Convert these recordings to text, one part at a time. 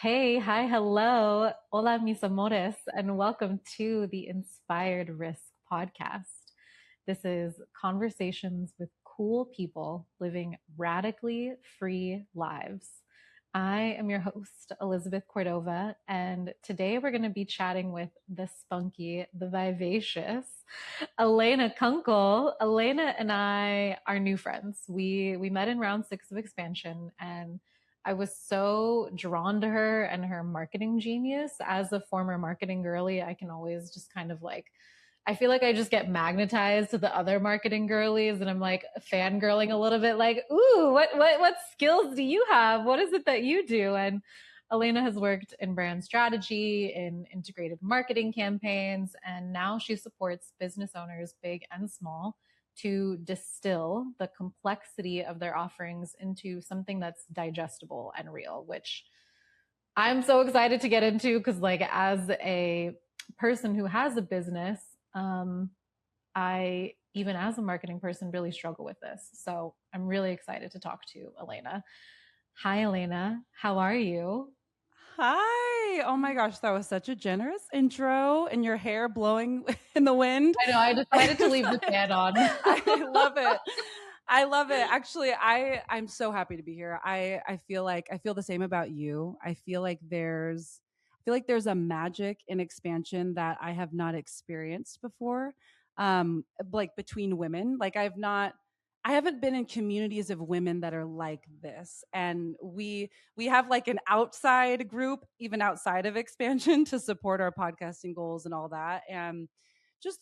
Hey, hi, hello. Hola, mis amores, and welcome to the Inspired Risk podcast. This is conversations with cool people living radically free lives. I am your host, Elizabeth Cordova, and today we're going to be chatting with the spunky, the vivacious Elena Kunkel. Elena and I are new friends. We met in round six of expansion, and I was so drawn to her and her marketing genius. As a former marketing girly, I can always just kind of like, I feel like I just get magnetized to the other marketing girlies and I'm like fangirling a little bit like, ooh, what skills do you have? What is it that you do? And Elena has worked in brand strategy, in integrated marketing campaigns, and now she supports business owners, big and small, to distill the complexity of their offerings into something that's digestible and real, which I'm so excited to get into because, like, as a person who has a business, I, even as a marketing person, really struggle with this. So I'm really excited to talk to Elena. Hi, Elena. How are you? Hi. Oh my gosh, that was such a generous intro and your hair blowing in the wind. I know I decided to leave the fan on. I love it. I love it. Actually, I'm so happy to be here. I feel like I feel the same about you. I feel like there's a magic in expansion that I have not experienced before. Like between women. I haven't been in communities of women that are like this. And we have like an outside group, even outside of expansion, to support our podcasting goals and all that. And just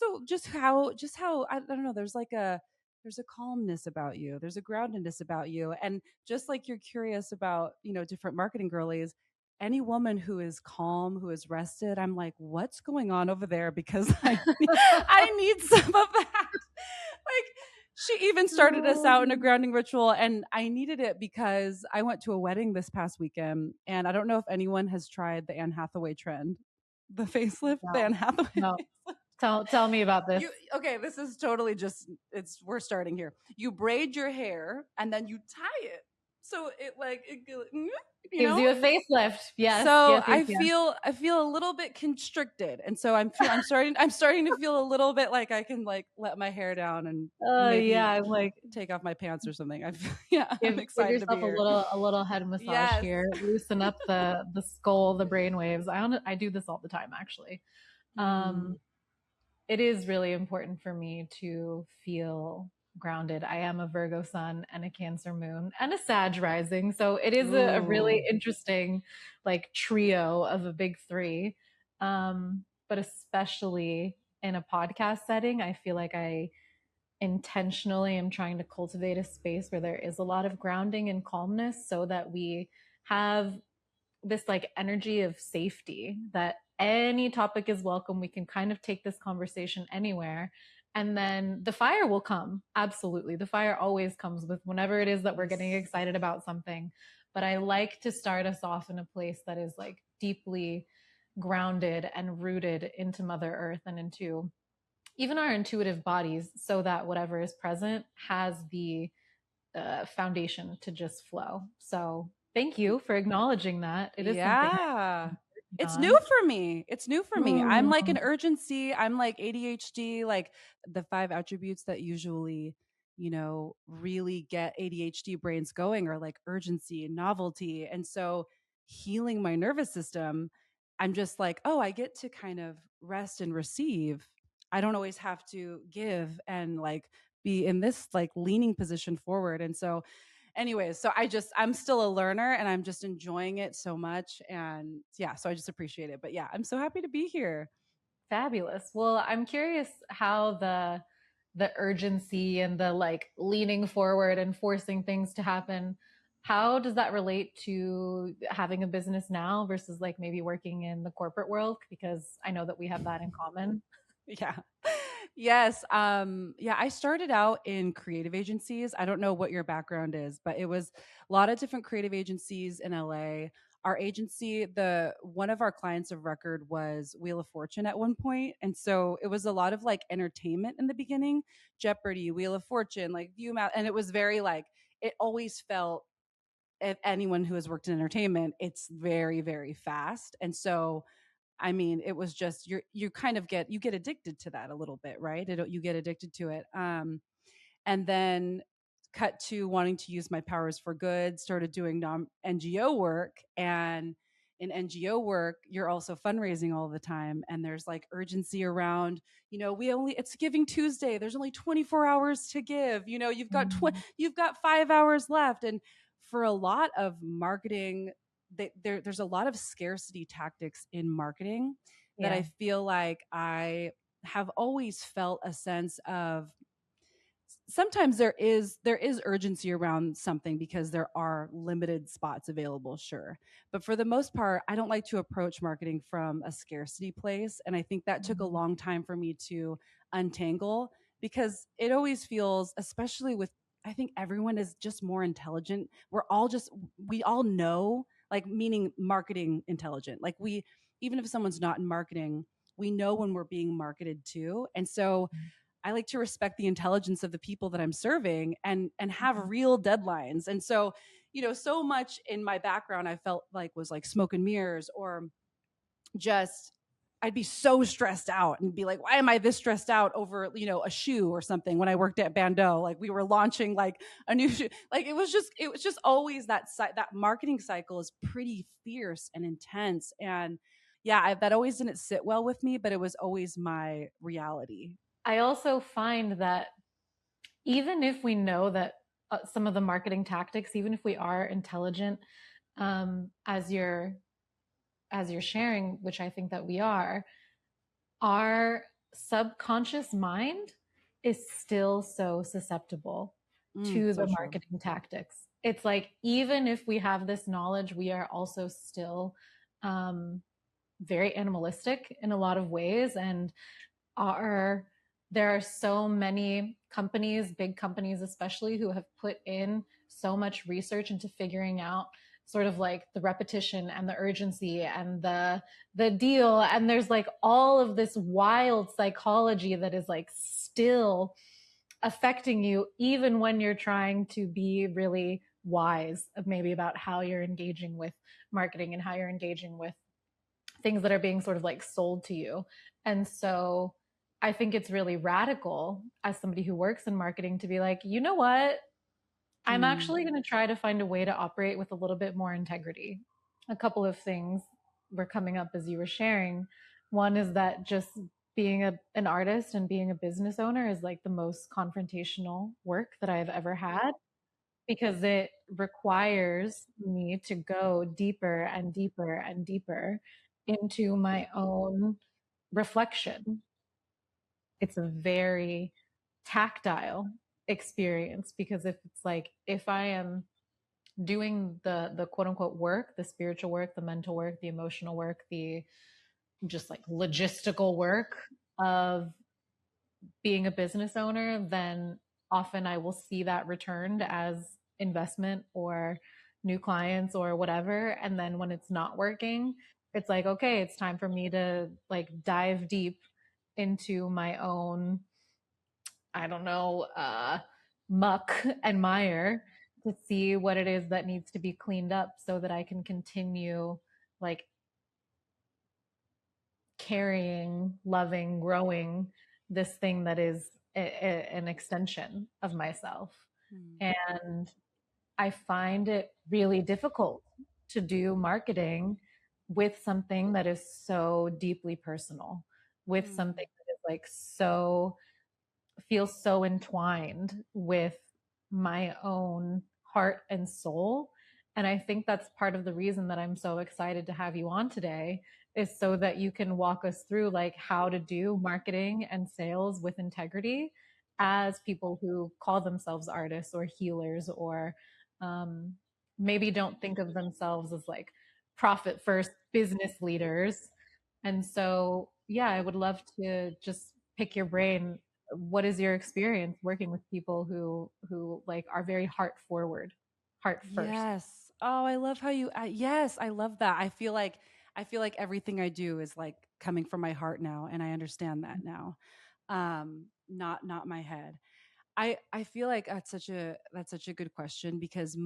how I don't know, there's a calmness about you. There's a groundedness about you. And just like you're curious about, different marketing girlies, any woman who is calm, who is rested, I'm like, what's going on over there? Because I need some of that. Like she even started us out in a grounding ritual, and I needed it because I went to a wedding this past weekend, and I don't know if anyone has tried the Anne Hathaway trend, the facelift, the No, Anne Hathaway no. facelift. Tell me about this. You okay? This is totally just we're starting here. You braid your hair and then you tie it, so you Gives know. you a facelift. Yes, So yes, yes, I yes. feel I feel a little bit constricted, and so I'm starting to feel a little bit like I can like let my hair down and Oh yeah, maybe I'm like, take off my pants or something. Yeah, I'm give excited to be yourself here. a little head massage Yes. here. Loosen up the skull, the brain waves. I do this all the time actually. Mm, Um, it is really important for me to feel grounded. I am a Virgo sun and a Cancer moon and a Sag rising, so it is a really ooh. interesting like trio of a big three. But especially in a podcast setting, I feel like I intentionally am trying to cultivate a space where there is a lot of grounding and calmness so that we have this like energy of safety that any topic is welcome. We can kind of take this conversation anywhere. And then the fire will come. Absolutely. The fire always comes with whenever it is that we're getting Yes. excited about something. But I like to start us off in a place that is like deeply grounded and rooted into Mother Earth and into even our intuitive bodies so that whatever is present has the foundation to just flow. So thank you for acknowledging that. It is something Yeah. I'm working It's new on. for me. It's new for me. I'm like Mm. an urgency. I'm like ADHD, like the five attributes that usually, really get ADHD brains going are like urgency and novelty. And so healing my nervous system, I'm just like, oh, I get to kind of rest and receive. I don't always have to give and like be in this like leaning position forward. And so anyways, so I'm still a learner and I'm just enjoying it so much. And yeah, so I just appreciate it. But yeah, I'm so happy to be here. Fabulous. Well, I'm curious how the urgency and the like leaning forward and forcing things to happen, how does that relate to having a business now versus like maybe working in the corporate world? Because I know that we have that in common. Yeah. Yes. Yeah, I started out in creative agencies. I don't know what your background is, but it was a lot of different creative agencies in LA. Our agency, the one of our clients of record was Wheel of Fortune at one point. And so it was a lot of like entertainment in the beginning, Jeopardy, Wheel of Fortune, like View Map. And it was very like, it always felt if anyone who has worked in entertainment, it's very, very fast. And so, I mean, it was just you kind of get addicted to that a little bit, right? You get addicted to it. And then cut to wanting to use my powers for good, started doing NGO work. And in NGO work, you're also fundraising all the time. And there's like urgency around, it's Giving Tuesday. There's only 24 hours to give. You've got 5 hours left. And for a lot of marketing, there's a lot of scarcity tactics in marketing that Yeah. I feel like I have always felt a sense of. Sometimes there is urgency around something because there are limited spots available, sure, but for the most part I don't like to approach marketing from a scarcity place, and I think that took a Mhm. long time for me to untangle, because it always feels, especially with, I think everyone is just more intelligent. We all know, like, meaning marketing intelligent, like, we, even if someone's not in marketing, we know when we're being marketed to. And so I like to respect the intelligence of the people that I'm serving, and have real deadlines. And so, so much in my background I felt like was like smoke and mirrors, or just I'd be so stressed out and be like, why am I this stressed out over, a shoe or something, when I worked at Bando, like we were launching like a new shoe. Like it was just always that marketing cycle is pretty fierce and intense. And yeah, that always didn't sit well with me, but it was always my reality. I also find that even if we know that some of the marketing tactics, even if we are intelligent, as you're sharing, which I think that we are, our subconscious mind is still so susceptible to So the true. marketing tactics. It's like, even if we have this knowledge, we are also still um, very animalistic in a lot of ways. And are there are so many companies, big companies especially, who have put in so much research into figuring out sort of like the repetition and the urgency and the deal, and there's like all of this wild psychology that is like still affecting you even when you're trying to be really wise of maybe about how you're engaging with marketing and how you're engaging with things that are being sort of like sold to you. And so I think it's really radical as somebody who works in marketing to be like, you know what? I'm Mm. actually going to try to find a way to operate with a little bit more integrity. A couple of things were coming up as you were sharing. One is that just being an artist and being a business owner is like the most confrontational work that I've ever had, because it requires me to go deeper and deeper and deeper into my own reflection. It's a very tactile experience, because if it's like, if I am doing the quote unquote work, the spiritual work, the mental work, the emotional work, the just like logistical work of being a business owner, then often I will see that returned as investment or new clients or whatever. And then when it's not working, it's like, okay, it's time for me to like dive deep into my own, I don't know, muck and mire to see what it is that needs to be cleaned up so that I can continue like carrying, loving, growing this thing that is an extension of myself. Mm. And I find it really difficult to do marketing with something that is so deeply personal, with something Mm. that is like so feel so entwined with my own heart and soul. And I think that's part of the reason that I'm so excited to have you on today, is so that you can walk us through like how to do marketing and sales with integrity as people who call themselves artists or healers, or um, maybe don't think of themselves as like profit first business leaders. And so, yeah, I would love to just pick your brain. What is your experience working with people who like are very heart forward, heart first? Yes. Oh, I love how you. Yes, I love that. I feel like everything I do is like coming from my heart now, and I understand that now. Not my head. I feel like that's such a good question, because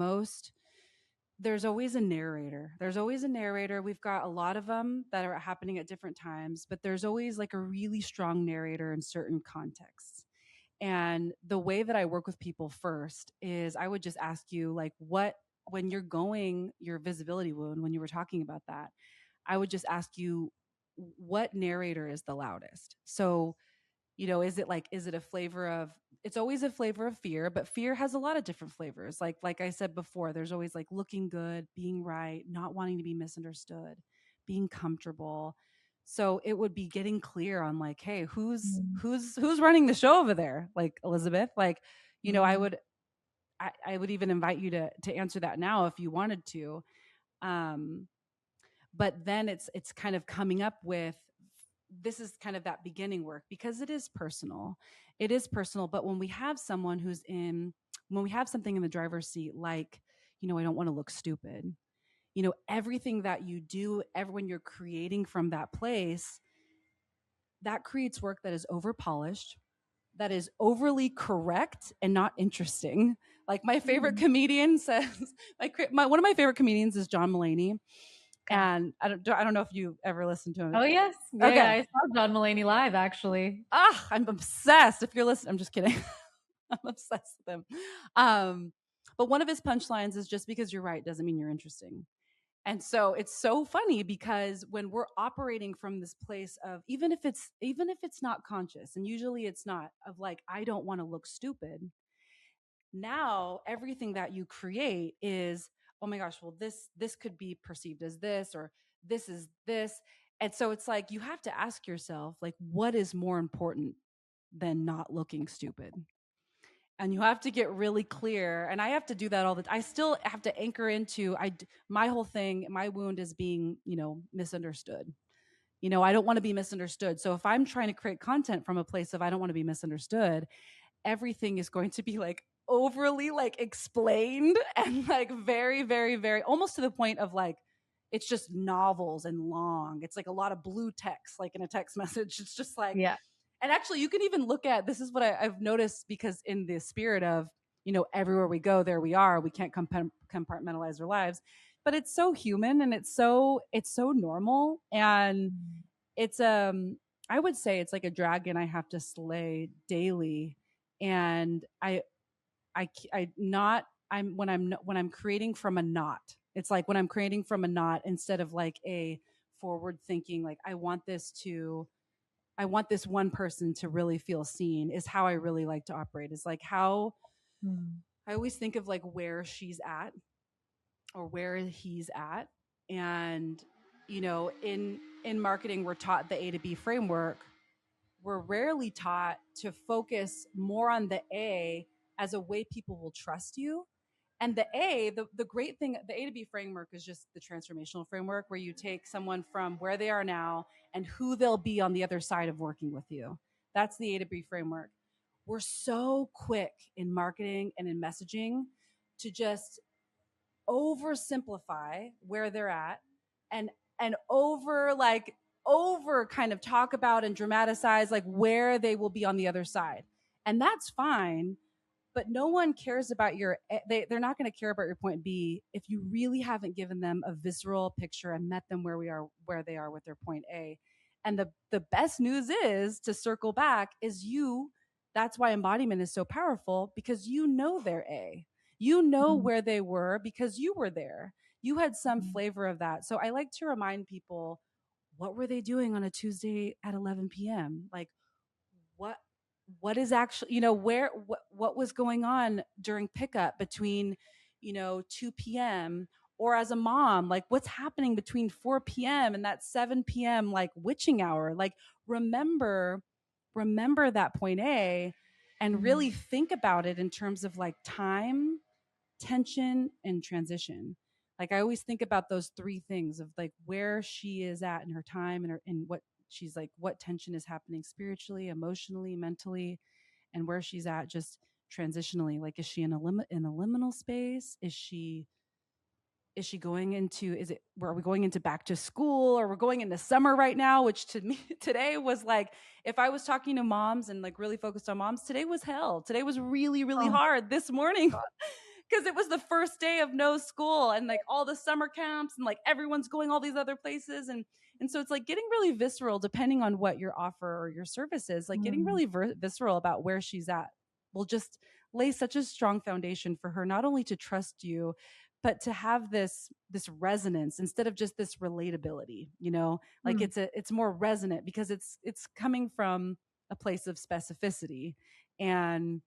there's always a narrator. There's always a narrator. We've got a lot of them that are happening at different times, but there's always like a really strong narrator in certain contexts. And the way that I work with people first is I would just ask you, like, what, when you're going your visibility wound, when you were talking about that, I would just ask you, what narrator is the loudest? So, is it like, is it a flavor of, it's always a flavor of fear, but fear has a lot of different flavors. Like I said before, there's always like looking good, being right, not wanting to be misunderstood, being comfortable. So it would be getting clear on like, hey, who's running the show over there? Like Elizabeth, like, I would even invite you to answer that now if you wanted to. But then it's kind of coming up with, this is kind of that beginning work, because it is personal. It is personal. But when we have someone when we have something in the driver's seat, like, I don't want to look stupid, everything that you do, when you're creating from that place, that creates work that is over polished, that is overly correct and not interesting. Like my favorite comedian says, one of my favorite comedians is John Mulaney. And I don't know if you ever listened to him. Oh yes, yeah, okay. I saw John Mulaney live actually. I'm obsessed. If you're listening, I'm just kidding. I'm obsessed with him. But one of his punchlines is, just because you're right doesn't mean you're interesting. And so it's so funny, because when we're operating from this place of, even if it's not conscious, and usually it's not, of like, I don't want to look stupid. Now everything that you create is, oh my gosh, well, this could be perceived as this, or this is this. And so it's like, you have to ask yourself, like, what is more important than not looking stupid? And you have to get really clear. And I have to do that all the time. I still have to anchor into, my whole thing, my wound is being, misunderstood. I don't want to be misunderstood. So if I'm trying to create content from a place of, I don't want to be misunderstood, everything is going to be like overly like explained, and like very, very, very, almost to the point of like, it's just novels and long. It's like a lot of blue text, like in a text message. It's just like, Yeah. And actually, you can even look at, this is what I've noticed, because in the spirit of, everywhere we go, there we are. We can't compartmentalize our lives, but it's so human, and it's so normal, and it's I would say it's like a dragon I have to slay daily, and when I'm creating from a knot. It's like when I'm creating from a knot, instead of like a forward thinking, like I want this one person to really feel seen, is how I really like to operate. Is like how I always think of like where she's at or where he's at. And, in marketing, we're taught the A to B framework. We're rarely taught to focus more on the A as a way people will trust you. And the great thing, the A to B framework is just the transformational framework, where you take someone from where they are now and who they'll be on the other side of working with you. That's the A to B framework. We're so quick in marketing and in messaging to just oversimplify where they're at, and over kind of talk about and dramatize like where they will be on the other side. And that's fine, but no one cares about they're not going to care about your point B if you really haven't given them a visceral picture and met them where they are with their point A. And the best news is, to circle back, is that's why embodiment is so powerful, because their A. Where they were because you were there. You had some flavor of that. So I like to remind people, what were they doing on a Tuesday at 11 p.m.? Like, what is actually, what was going on during pickup between, 2 p.m. or as a mom, like what's happening between 4 p.m. and that 7 p.m. like witching hour. Like, remember that point A, and really think about it in terms of like time, tension, and transition. Like, I always think about those three things of like where she is at in her time, and what she's like, what tension is happening spiritually, emotionally, mentally, and where she's at just transitionally. Like, is she in a liminal space? Is she going into, are we going into back to school, or we're going into summer right now, which to me today was like, if I was talking to moms and like really focused on moms, today was hell. Today was really, really hard this morning. because it was the first day of no school and like all the summer camps and like everyone's going all these other places. And so it's like getting really visceral depending on what your offer or your service is, like getting Mm, really visceral about where she's at will just lay such a strong foundation for her not only to trust you but to have this resonance instead of just this relatability, you know, like mm, it's more resonant because it's coming from a place of specificity. And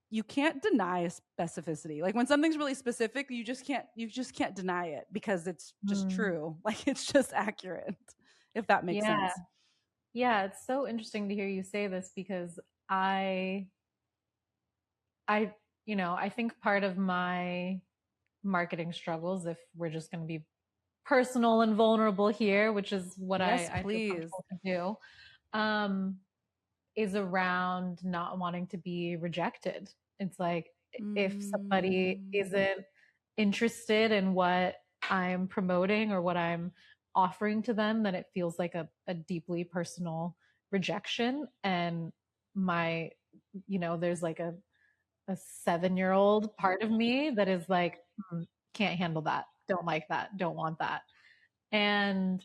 you can't deny specificity. Like when something's really specific, you just can't deny it because it's just mm. true. Like it's just accurate, if that makes Yeah. sense. Yeah, it's so interesting to hear you say this because I I I think part of my marketing struggles, if we're just going to be personal and vulnerable here, which is what Yes, I feel please. comfortable to do, is around not wanting to be rejected. It's like if somebody Mm, isn't interested in what I'm promoting or what I'm offering to them, then it feels like a deeply personal rejection. And my, there's like a 7-year-old part of me that is like, can't handle that, don't like that, don't want that. And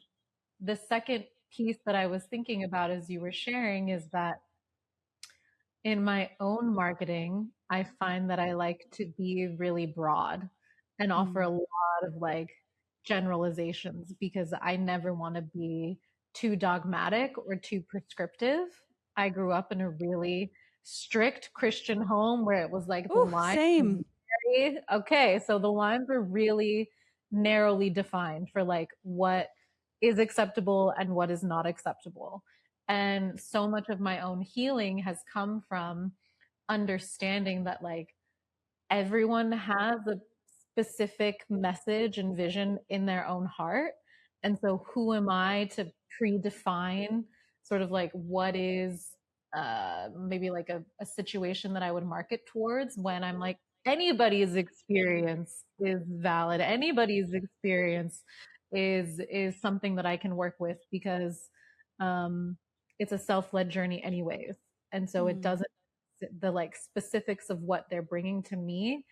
the second piece that I was thinking about as you were sharing is that in my own marketing, I find that I like to be really broad and offer a mm, lot of like generalizations because I never want to be too dogmatic or too prescriptive. I grew up in a really strict Christian home where it was like the ooh, lines were same. very, okay, so the lines were really narrowly defined for like what is acceptable and what is not acceptable. And so much of my own healing has come from understanding that like everyone has a specific message and vision in their own heart. And so who am I to predefine sort of like what is maybe like a situation that I would market towards when I'm like anybody's experience is valid. Anybody's experience is something that I can work with because um it's a self-led journey anyways. And so it Mm, doesn't the like specifics of what they're bringing to me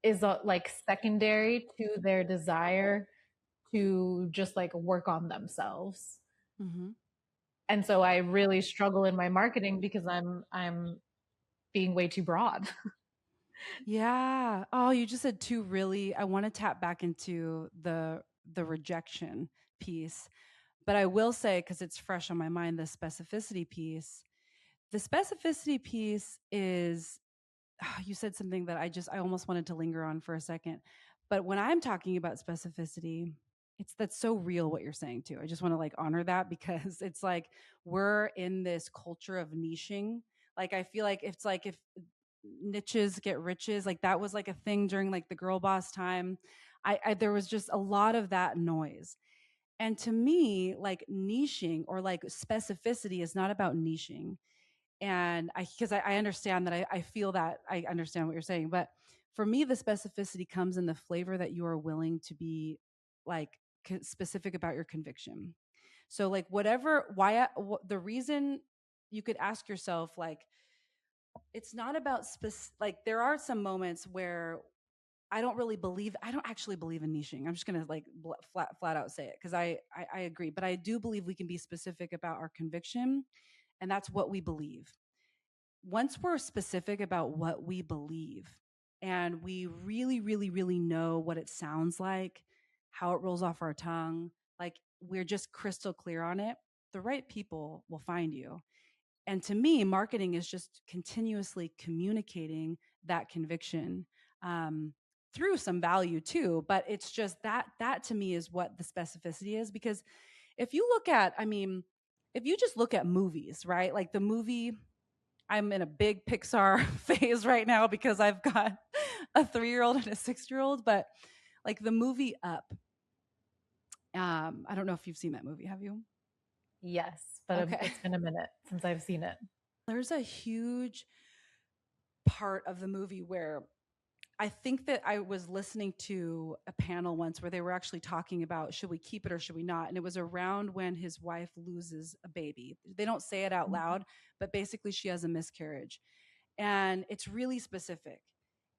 is like secondary to their desire to just like work on themselves. mm-hmm. And so I really struggle in my marketing because I'm being way too broad. Yeah. Oh, you just said two really. I want to tap back into the rejection piece, but I will say because it's fresh on my mind, the specificity piece. The specificity piece is you said something that I almost wanted to linger on for a second. But when I'm talking about specificity, it's that's so real what you're saying too. I just want to like honor that because it's like we're in this culture of niching. Like I feel like if niches get riches, like that was like a thing during like the girl boss time. I there was just a lot of that noise. And to me, like niching or like specificity is not about niching. And because I understand that I feel that I understand what you're saying, but for me the specificity comes in the flavor that you are willing to be like specific about your conviction. So like whatever the reason, you could ask yourself like, it's not about like there are some moments where I don't actually believe in niching. I'm just gonna like flat out say it because I agree, but I do believe we can be specific about our conviction, and that's what we believe. Once we're specific about what we believe and we really, really, really know what it sounds like, how it rolls off our tongue, like we're just crystal clear on it, the right people will find you. And to me, marketing is just continuously communicating that conviction, um, through some value too. But it's just that to me is what the specificity is. Because if you look at, I mean, if you just look at movies, right? Like the movie, I'm in a big Pixar phase right now because I've got a 3-year-old and a 6-year-old. But like the movie Up, I don't know if you've seen that movie. Have you? Yes, but Okay. it's been a minute since I've seen it. There's a huge part of the movie where I think that I was listening to a panel once where they were actually talking about should we keep it or should we not? And it was around when his wife loses a baby. They don't say it out Mhm. loud, but basically she has a miscarriage. And it's really specific.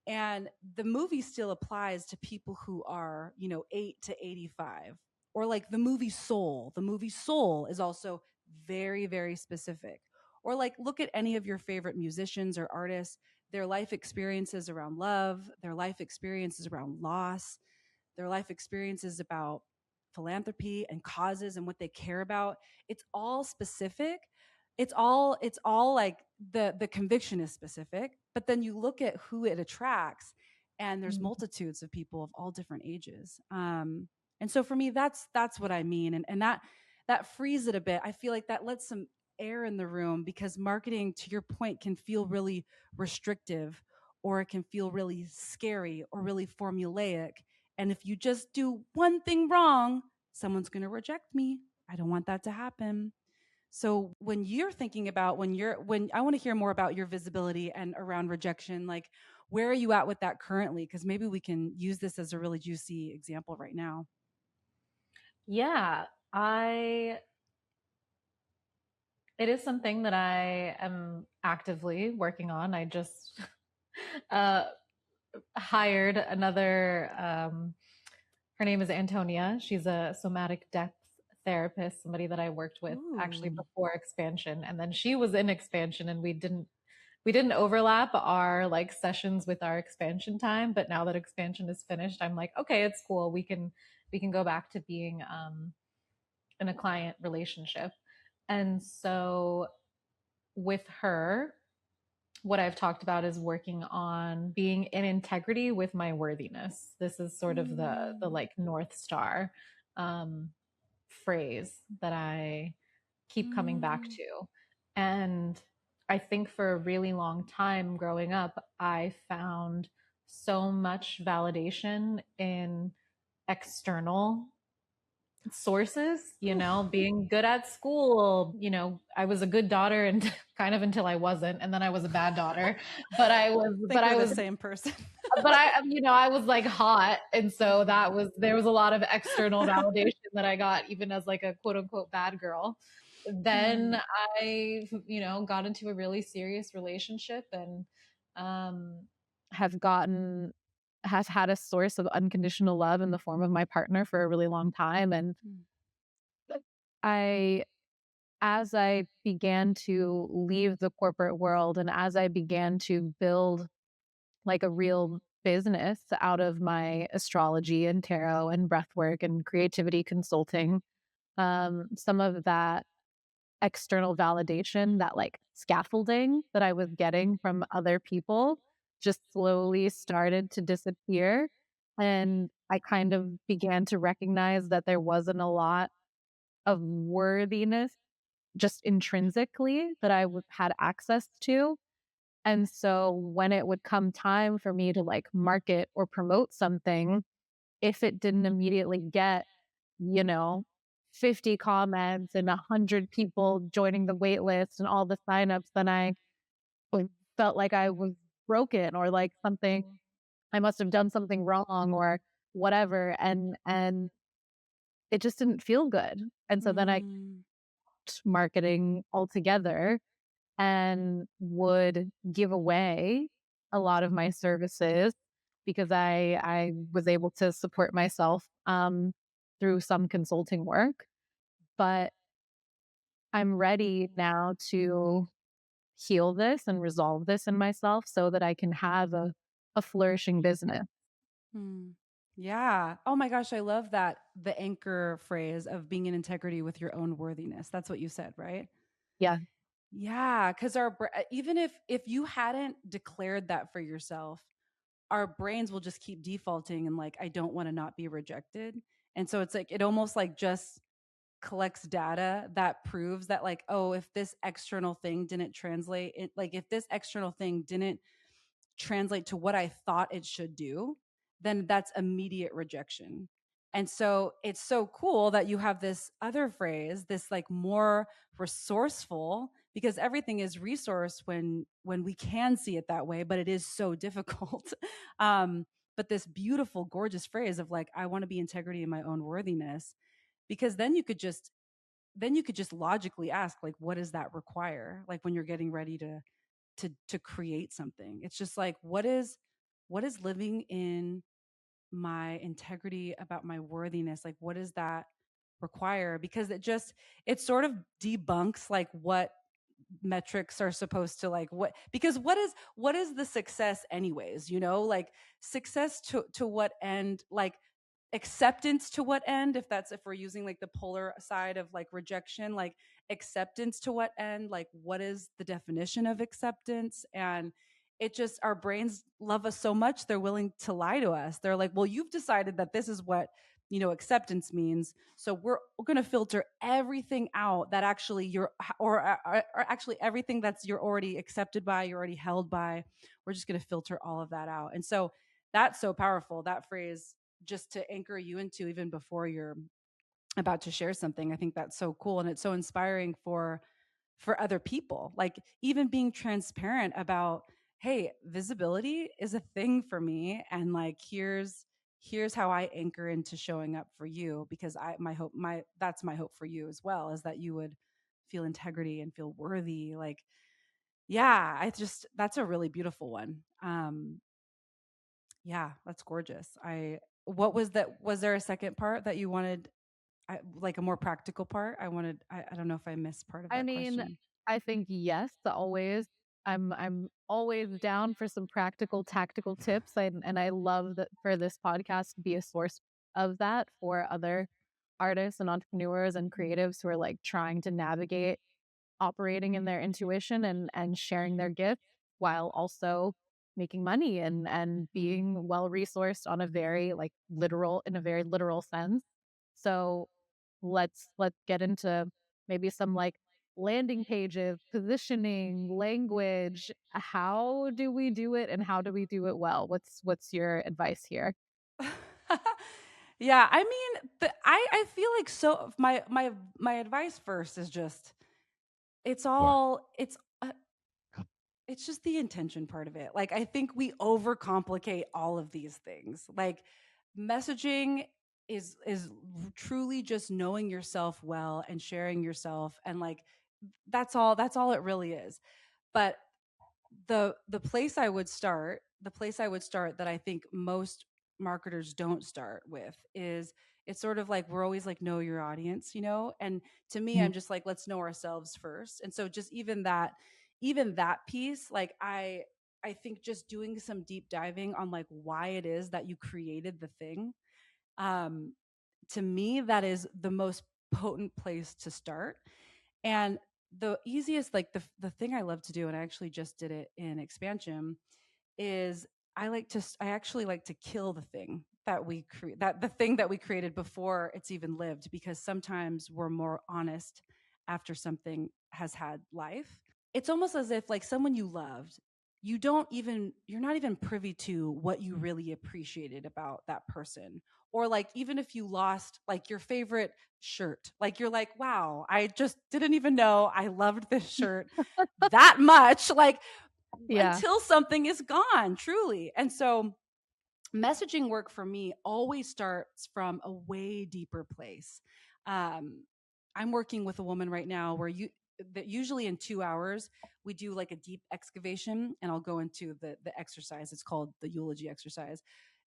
And the movie still applies to people who are, 8 to 85. Or like the movie Soul. The movie Soul is also very, very specific. Or like look at any of your favorite musicians or artists, their life experiences around love, their life experiences around loss, their life experiences about philanthropy and causes and what they care about. It's all specific. It's all like the conviction is specific, but then you look at who it attracts, and there's Mm. multitudes of people of all different ages. And so for me, that's what I mean. And that frees it a bit. I feel like that lets some air in the room, because marketing, to your point, can feel really restrictive, or it can feel really scary or really formulaic. And if you just do one thing wrong, someone's going to reject me. I don't want that to happen. So when you're thinking about when I want to hear more about your visibility and around rejection, like where are you at with that currently? Because maybe we can use this as a really juicy example right now. Yeah, I it is something that I am actively working on. I just uh, hired another. Her name is Antonia. She's a somatic depth therapist, somebody that I worked with actually Ooh. before expansion, and then she was in expansion, and we didn't overlap our like sessions with our expansion time. But now that expansion is finished, I'm like, okay, it's cool. We can go back to being in a client relationship, and so with her, what I've talked about is working on being in integrity with my worthiness. This is sort of the Mm. like North Star um, phrase that I keep coming back Mm. to. And I think for a really long time growing up, I found so much validation in external sources, Oof. being good at school. I was a good daughter and kind of until I wasn't, and then I was a bad daughter. But I was, I but think we're I the was, same person. but I was like hot. And so there was a lot of external validation that I got even as like a quote unquote bad girl. Then Mm. I, got into a really serious relationship and, um, have gotten have had a source of unconditional love in the form of my partner for a really long time. And Mm. I, as I began to leave the corporate world and as I began to build like a real business out of my astrology and tarot and breathwork and creativity consulting, some of that external validation, that like scaffolding that I was getting from other people just slowly started to disappear. And I kind of began to recognize that there wasn't a lot of worthiness just intrinsically that had access to. And so when it would come time for me to like market or promote something, if it didn't immediately get, you know, 50 comments and 100 people joining the wait list and all the signups, then I like, felt like I was broken or like something, I must have done something wrong or whatever. And it just didn't feel good. And so then I Mm. quit marketing altogether and would give away a lot of my services because I was able to support myself through some consulting work. But I'm ready now to heal this and resolve this in myself so that I can have a flourishing business. Mm. Yeah. Oh my gosh, I love that, the anchor phrase of being in integrity with your own worthiness. That's what you said, right? Yeah. Yeah, cuz even if you hadn't declared that for yourself, our brains will just keep defaulting and like, I don't want to not be rejected. And so it's like it almost like just collects data that proves that, like, oh, if this external thing didn't translate it, like if this external thing didn't translate to what I thought it should do, then that's immediate rejection. And so it's so cool that you have this other phrase, this like more resourceful, because everything is resource when we can see it that way, but it is so difficult. um, but this beautiful, gorgeous phrase of like, I want to be integrity in my own worthiness, because then you could just logically ask, like, what does that require? Like when you're getting ready to create something, it's just like, what is what is living in my integrity, about my worthiness, like what does that require? Because it sort of debunks like what metrics are supposed to, like, what, because what is the success anyways, like success to what end, like acceptance to what end, if we're using like the polar side of like rejection, like acceptance to what end, like what is the definition of acceptance? And it just, our brains love us so much, they're willing to lie to us. They're like, well, you've decided that this is what acceptance means, so we're going to filter everything out that actually or actually everything that's you're already accepted by, you're already held by, we're just going to filter all of that out. And so that's so powerful, that phrase, just to anchor you into even before you're about to share something. I think that's so cool, and it's so inspiring for other people, like even being transparent about, hey, visibility is a thing for me, and like here's how I anchor into showing up for you, because that's my hope for you as well, is that you would feel integrity and feel worthy. Like, yeah, that's a really beautiful one. Yeah, that's gorgeous. What was that? Was there a second part that you wanted, like a more practical part? I don't know if I missed part of I that mean, question. I think yes, always. I'm always down for some practical tactical tips. And I love that for this podcast to be a source of that for other artists and entrepreneurs and creatives who are like trying to navigate operating in their intuition and sharing their gifts while also making money and being well resourced on a very like literal in a very literal sense. So let's get into maybe some like landing pages, positioning, language. How do we do it and how do we do it well? What's your advice here? Yeah, I mean, I feel like, so my advice first is just, it's all it's just the intention part of it. Like, I think we overcomplicate all of these things. Like, messaging is truly just knowing yourself well and sharing yourself, and like that's all it really is. But the place I would start that I think most marketers don't start with is, it's sort of like, we're always like, know your audience, and to me, I'm just like, let's know ourselves first. And so just even that piece, like, I think just doing some deep diving on like why it is that you created the thing, um to me, that is the most potent place to start. And the easiest, like the thing I love to do, and I actually just did it in expansion, is I actually like to kill the thing that we create, that the thing that we created before it's even lived, because sometimes we're more honest after something has had life. It's almost as if, like, someone you loved, you're not even privy to what you really appreciated about that person. Or like, even if you lost like your favorite shirt, like you're like, wow, I just didn't even know I loved this shirt that much, like, Yeah. until something is gone, truly. And so messaging work for me always starts from a way deeper place. Um, I'm working with a woman right now where that usually in 2 hours we do like a deep excavation, and I'll go into the exercise. It's called the eulogy exercise.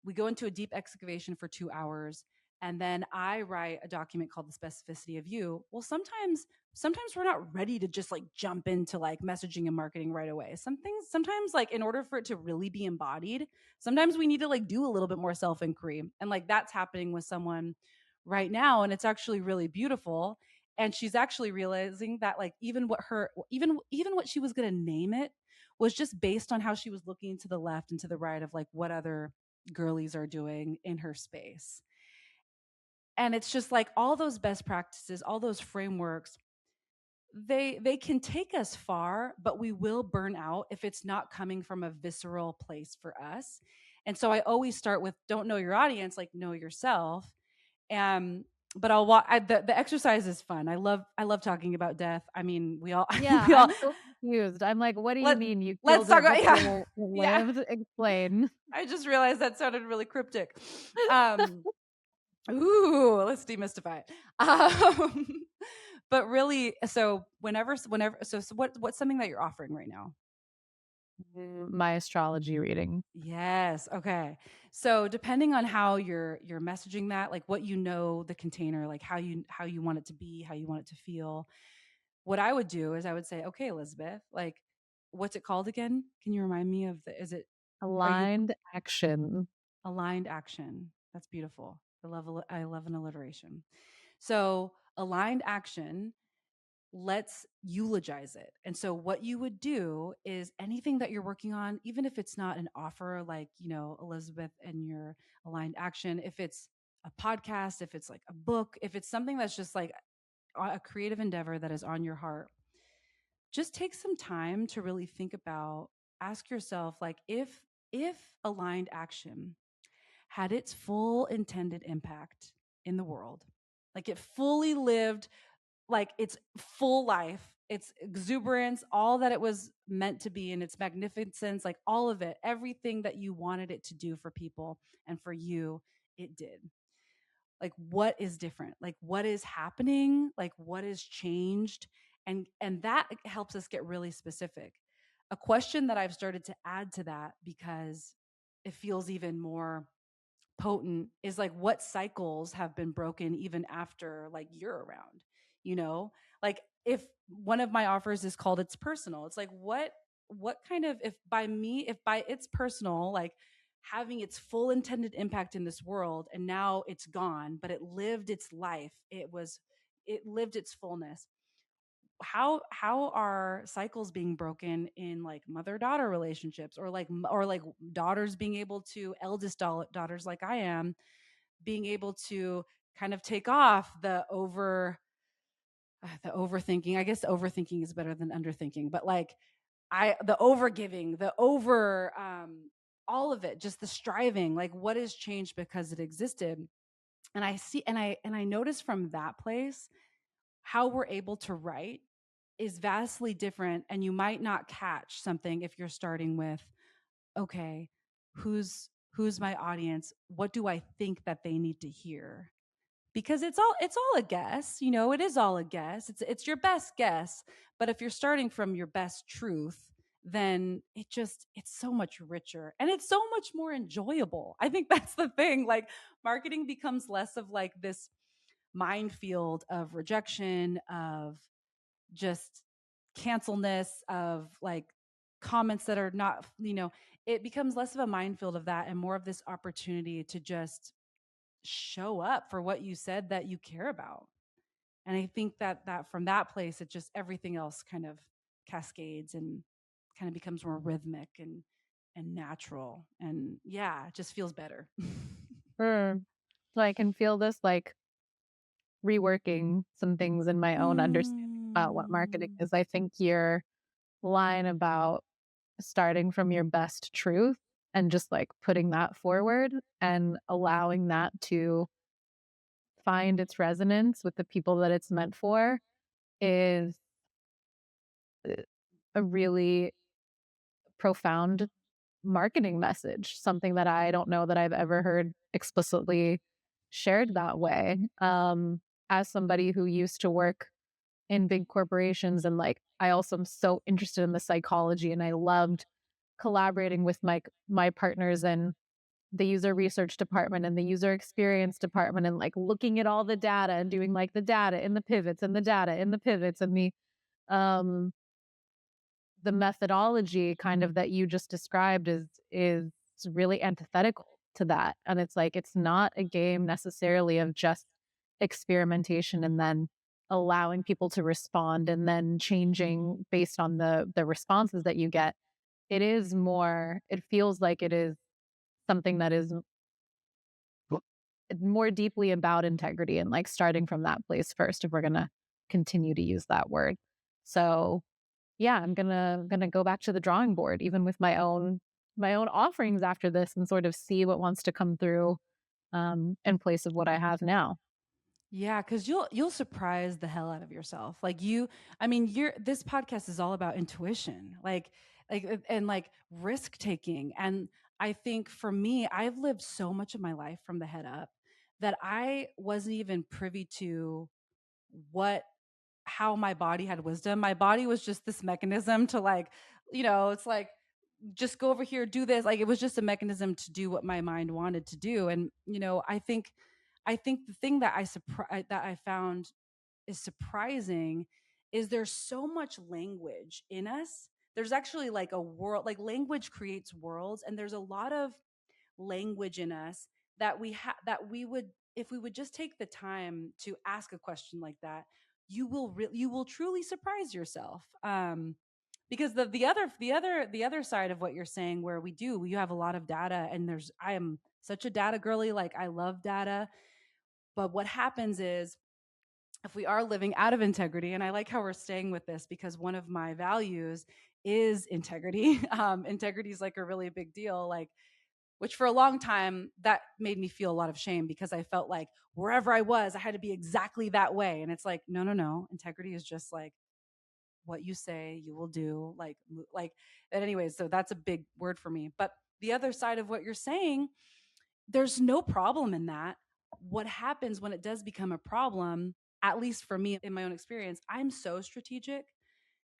We go into a deep excavation for 2 hours, and then I write a document called the specificity of you. Well, sometimes we're not ready to just like jump into like messaging and marketing right away. Sometimes, like, in order for it to really be embodied, sometimes we need to like do a little bit more self inquiry, and like that's happening with someone right now, and it's actually really beautiful. And she's actually realizing that, like, even what she was going to name it was just based on how she was looking to the left and to the right of like what other girlies are doing in her space. And it's just like, all those best practices, all those frameworks, they can take us far, but we will burn out if it's not coming from a visceral place for us. And so I always start with, don't know your audience, like, know yourself. And but I'll walk. The exercise is fun. I love talking about death. I mean, we all Yeah, we all I'm so confused. I'm like, what do you let mean you let's killed talk it about, yeah. before it Yeah. lived? Explain. I just realized that sounded really cryptic. Um, Ooh, let's demystify it. But really, so what's something that you're offering right now? My astrology reading. Yes. Okay. So depending on how you're messaging that, like what you know the container, like how you want it to be, how you want it to feel. What I would do is I would say, okay, Elizabeth, like what's it called again? Can you remind me of the is it are you Aligned action. aligned action? That's beautiful. I love an alliteration. So aligned action, let's eulogize it. And so what you would do is anything that you're working on, even if it's not an offer like, Elizabeth and your aligned action, if it's a podcast, if it's like a book, if it's something that's just like a creative endeavor that is on your heart, just take some time to really think about, ask yourself like if aligned action had its full intended impact in the world, like it fully lived like its full life, its exuberance, all that it was meant to be, and its magnificence, like all of it, everything that you wanted it to do for people and for you, it did. Like what is different? Like what is happening? Like what is changed? And that helps us get really specific. A question that I've started to add to that because it feels even more potent is like what cycles have been broken even after like you're around, you know like if one of my offers is called it's personal, it's like what kind of, if by it's personal, like having its full intended impact in this world and now it's gone, but it lived its life, it lived its fullness. How are cycles being broken in like mother daughter relationships, or like daughters being able to, daughters like I am, being able to kind of take off the overthinking. I guess overthinking is better than underthinking, but like the overgiving, the over all of it, just the striving, like what has changed because it existed. And I notice from that place how we're able to write is vastly different, and you might not catch something if you're starting with, okay, who's my audience, what do I think that they need to hear, because it's all a guess, it is all a guess, it's your best guess. But if you're starting from your best truth, then it's so much richer and it's so much more enjoyable. I think that's the thing, like marketing becomes less of like this minefield of rejection, of just cancelness, of like comments that are not, it becomes less of a minefield of that and more of this opportunity to just show up for what you said that you care about. And I think that from that place, it just, everything else kind of cascades and kind of becomes more rhythmic and natural. And yeah, it just feels better. Mm. So I can feel this like reworking some things in my own understanding about what marketing Mm. is. I think your line about starting from your best truth and just like putting that forward and allowing that to find its resonance with the people that it's meant for is a really profound marketing message, something that I don't know that I've ever heard explicitly shared that way. As somebody who used to work in big corporations, and like I also am so interested in the psychology, and I loved collaborating with my partners in the user research department and the user experience department, and like looking at all the data and doing like the data in the pivots and the data in the pivots and um the methodology kind of that you just described is really antithetical to that. And it's like it's not a game necessarily of just experimentation and then allowing people to respond and then changing based on the responses that you get. It is more, it feels like it is something that is more deeply about integrity and like starting from that place first if we're going to continue to use that word. So yeah, I'm gonna go back to the drawing board, even with my own offerings after this, and sort of see what wants to come through in place of what I have now. Yeah, because you'll surprise the hell out of yourself. Like I mean, this podcast is all about intuition, and like risk taking. And I think for me, I've lived so much of my life from the head up that I wasn't even privy to what how my body had wisdom. My body was just this mechanism to like, it's like just go over here, do this. Like it was just a mechanism to do what my mind wanted to do. And I think the thing that I found is surprising is there's so much language in us. There's actually like a world, like language creates worlds, and there's a lot of language in us that we would, if we would just take the time to ask a question like that, you will truly surprise yourself. Because the other side of what you're saying, where we have a lot of data, and I am such a data girly, like I love data. But what happens is, if we are living out of integrity, and I like how we're staying with this because one of my values is integrity. Integrity is like a really big deal. Like, which for a long time that made me feel a lot of shame, because I felt like wherever I was, I had to be exactly that way. And it's like, no, no, no. Integrity is just like what you say you will do. Like, and anyways, so that's a big word for me. But the other side of what you're saying, there's no problem in that. What happens when it does become a problem, at least for me in my own experience, I'm so strategic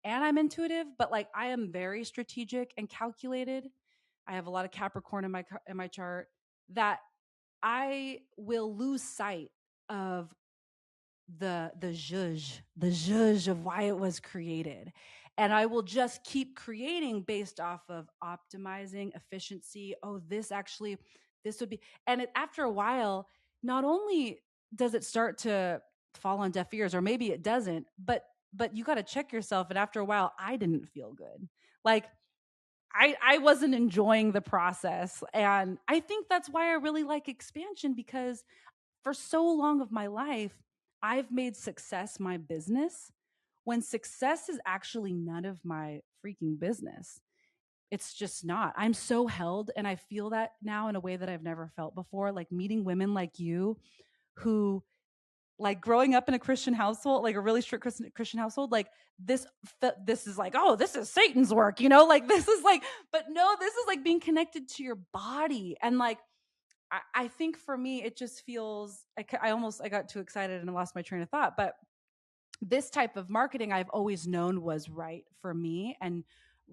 and I'm intuitive, but like I am very strategic and calculated. I have a lot of Capricorn in my chart, that I will lose sight of the zhuzh of why it was created, and I will just keep creating based off of optimizing efficiency. Oh, this would be, and after a while, not only does it start to fall on deaf ears, or maybe it doesn't, but you got to check yourself. And after a while, I didn't feel good. Like I wasn't enjoying the process. And I think that's why I really like expansion, because for so long of my life, I've made success my business, when success is actually none of my freaking business. It's just not. I'm so held, and I feel that now in a way that I've never felt before. Like meeting women like you, who, like growing up in a Christian household, like a really strict Christian household, like this is like, oh, this is Satan's work, like this is like, but no, this is like being connected to your body. And like, I think for me, it just feels, I got too excited and I lost my train of thought. But this type of marketing I've always known was right for me and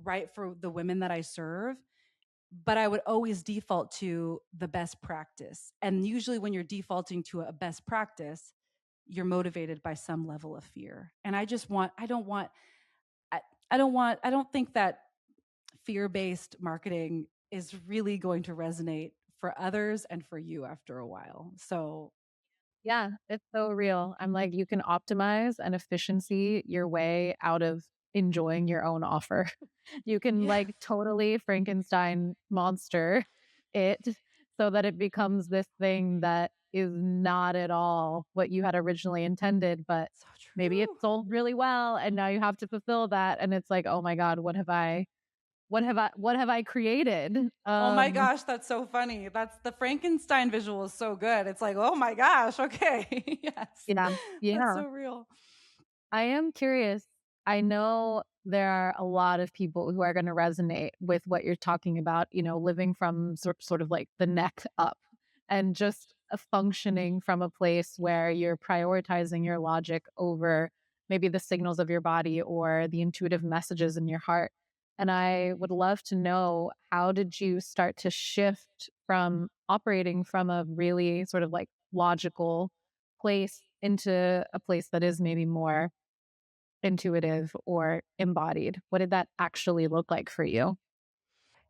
right for the women that I serve. But I would always default to the best practice. And usually when you're defaulting to a best practice, you're motivated by some level of fear. And I don't think that fear-based marketing is really going to resonate for others and for you after a while. So, Yeah, it's so real. I'm like, you can optimize and efficiency your way out of enjoying your own offer. You can yeah, like totally Frankenstein monster it so that it becomes this thing that is not at all what you had originally intended, but so maybe it true. sold really well and now you have to fulfill that. And it's like, oh my God, what have I created? Oh my gosh, that's so funny. That's the Frankenstein visual is so good. It's like, oh my gosh, okay. Yes. Yeah. That's Yeah. so real. I am curious. I know there are a lot of people who are going to resonate with what you're talking about, living from sort of like the neck up and just functioning from a place where you're prioritizing your logic over maybe the signals of your body or the intuitive messages in your heart. And I would love to know, how did you start to shift from operating from a really sort of like logical place into a place that is maybe more intuitive or embodied? What did that actually look like for you?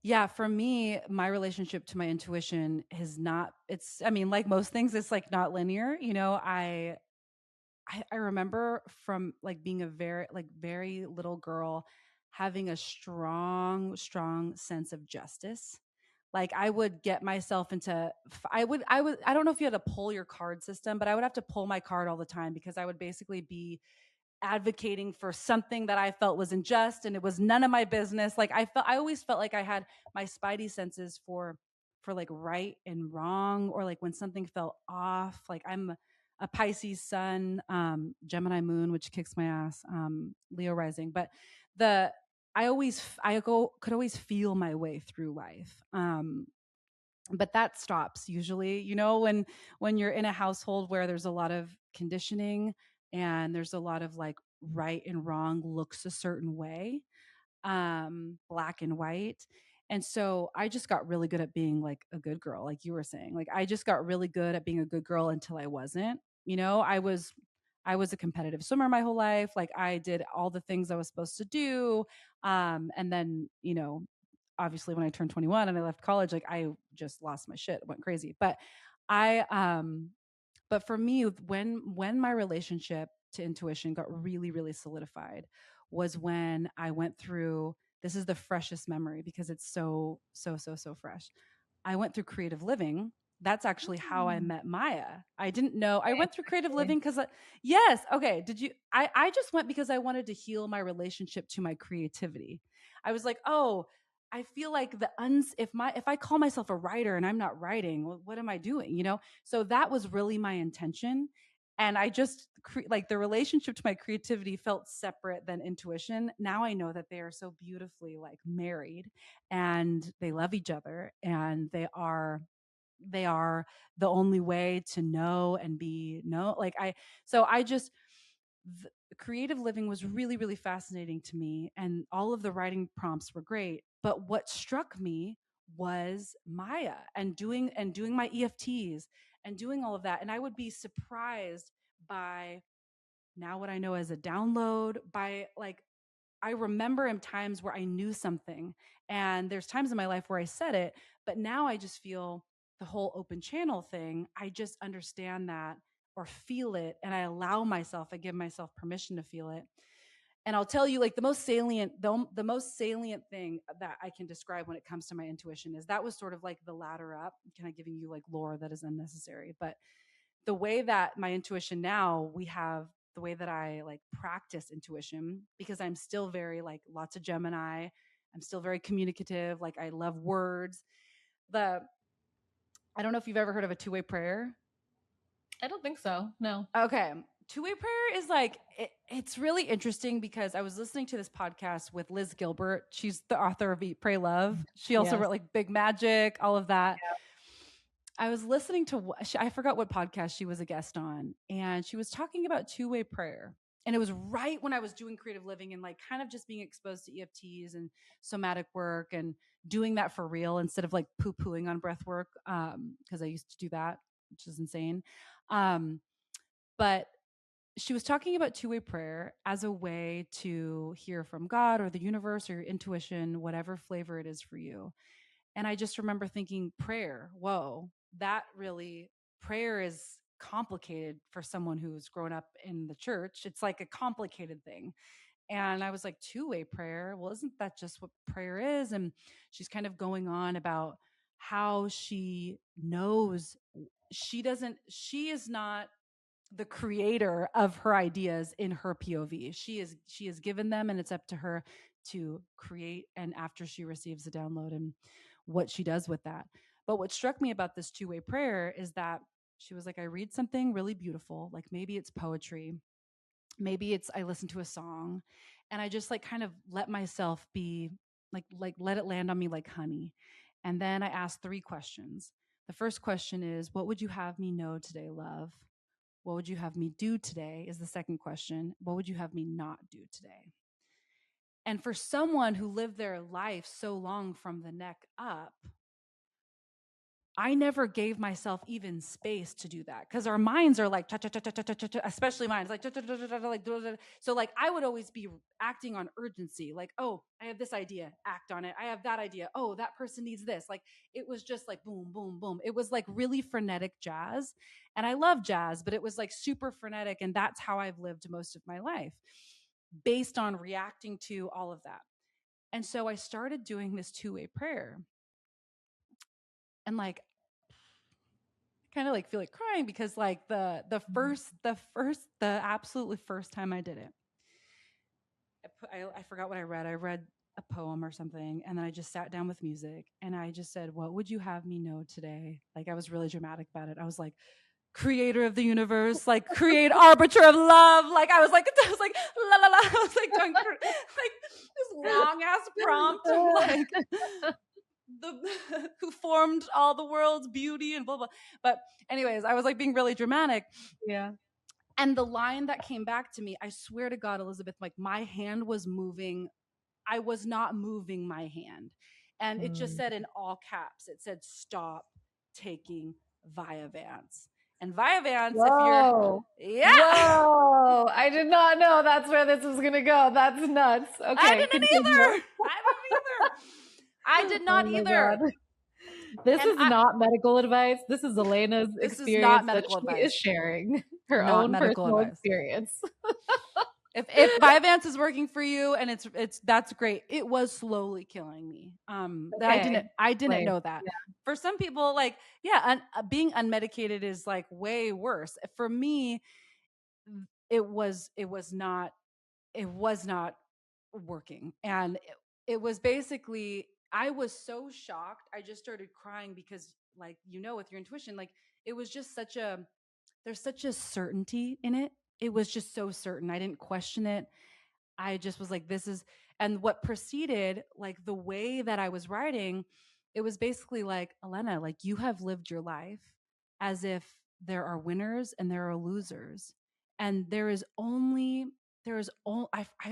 Yeah, for me, my relationship to my intuition is not, it's, I mean, like most things, it's like not linear. I remember from like being a very little girl, having a strong sense of justice. Like I would get myself into I don't know if you had a pull your card system, but I would have to pull my card all the time, because I would basically be advocating for something that I felt was unjust, and it was none of my business. Like I always felt like I had my spidey senses for like right and wrong, or like when something felt off. Like I'm a Pisces sun, Gemini moon, which kicks my ass, Leo rising. But the could always feel my way through life. But that stops usually, when you're in a household where there's a lot of conditioning, and there's a lot of like right and wrong looks a certain way. black and white. And so I just got really good at being like a good girl, like you were saying. Like I just got really good at being a good girl until I wasn't. You know, I was a competitive swimmer my whole life. Like I did all the things I was supposed to do. And then, you know, obviously when I turned 21 and I left college, like I just lost my shit, went crazy. I but for me, when my relationship to intuition got really, really solidified was when I went through, this is the freshest memory because it's so, so, so, so fresh. I went through creative living. That's actually how I met Maya. I didn't know. I went through creative living because, yes. Okay. Did you? I just went because I wanted to heal my relationship to my creativity. I was like, oh, I feel like if I call myself a writer and I'm not writing, well, what am I doing? You know? So that was really my intention. And I just like the relationship to my creativity felt separate than intuition. Now I know that they are so beautifully like married and they love each other and they are the only way to know and be know. Like I just creative living was really, really fascinating to me, and all of the writing prompts were great. But what struck me was Maya and doing my EFTs and doing all of that, and I would be surprised by now what I know as a download by like I remember in times where I knew something, and there's times in my life where I said it, but now I just feel the whole open channel thing. I just understand that or feel it, and I allow myself, I give myself permission to feel it. And I'll tell you, like the most salient thing that I can describe when it comes to my intuition is that was sort of like the ladder up, kind of giving you like lore that is unnecessary, but the way that my intuition now, we have the way that I like practice intuition because I'm still very like lots of Gemini. I'm still very communicative. Like I love words. The I don't know if you've ever heard of a two-way prayer. I don't think so. No. Okay. Two-way prayer is like it's really interesting because I was listening to this podcast with Liz Gilbert. She's the author of Eat, Pray, Love. She also Yes. wrote like Big Magic, all of that. I was listening to, I forgot what podcast she was a guest on, and she was talking about two-way prayer. And it was right when I was doing creative living and like kind of just being exposed to EFTs and somatic work and doing that for real instead of like poo pooing on breath work. Because I used to do that, which is insane. Um, but she was talking about two-way prayer as a way to hear from God or the universe or your intuition, whatever flavor it is for you. And I just remember thinking, prayer, whoa, that really, prayer is complicated for someone who's grown up in the church. It's like a complicated thing. And I was like, two-way prayer? Well, isn't that just what prayer is? And she's kind of going on about how she knows she is not the creator of her ideas in her POV. She is given them and it's up to her to create and after she receives a download and what she does with that. But what struck me about this two-way prayer is that she was like I read something really beautiful, like maybe it's poetry, maybe it's I listen to a song and I just like kind of let myself be like let it land on me like honey. And then I asked three questions. The first question is, what would you have me know today, love? What would you have me do today? Is the second question. What would you have me not do today? And for someone who lived their life so long from the neck up, I never gave myself even space to do that because our minds are like, especially mine. It's like, so like I would always be acting on urgency. Like, oh, I have this idea, act on it. I have that idea. Oh, that person needs this. Like it was just like boom, boom, boom. It was like really frenetic jazz. And I love jazz, but it was like super frenetic. And that's how I've lived most of my life based on reacting to all of that. And so I started doing this two-way prayer. And like kind of like feel like crying because like the absolutely first time I did it, I forgot what I read. I read a poem or something, and then I just sat down with music and I just said, "What would you have me know today?" Like I was really dramatic about it. I was like, "Creator of the universe, like create arbiter of love." Like I was like la la la. I was like doing like this long ass prompt of like the who formed all the world's beauty and blah blah. But anyways, I was like being really dramatic. Yeah. And the line that came back to me, I swear to God, Elizabeth, like my hand was moving I was not moving my hand. And it just Mm. said in all caps, it said, stop taking Vyvanse. And Vyvanse, if you're, Whoa. yeah, Whoa. I did not know that's where this was going to go. That's nuts. I Okay, didn't continue. either. I didn't either. I did not Oh my either. God. This And is not medical advice. This is Elena's this is not experience that medical she is advice. sharing, her Not own medical personal advice. experience. If Vyvanse is working for you and it's that's great. It was slowly killing me. That Okay. I didn't Like, know that. yeah. For some people, like, yeah, being unmedicated is like way worse. For me, it was not working. And it was basically, I was so shocked. I just started crying because, like, with your intuition, like, it was just there's such a certainty in it. It was just so certain. I didn't question it. I just was like, this is, and what preceded, like the way that I was writing, it was basically like, Elena, like you have lived your life as if there are winners and there are losers. And I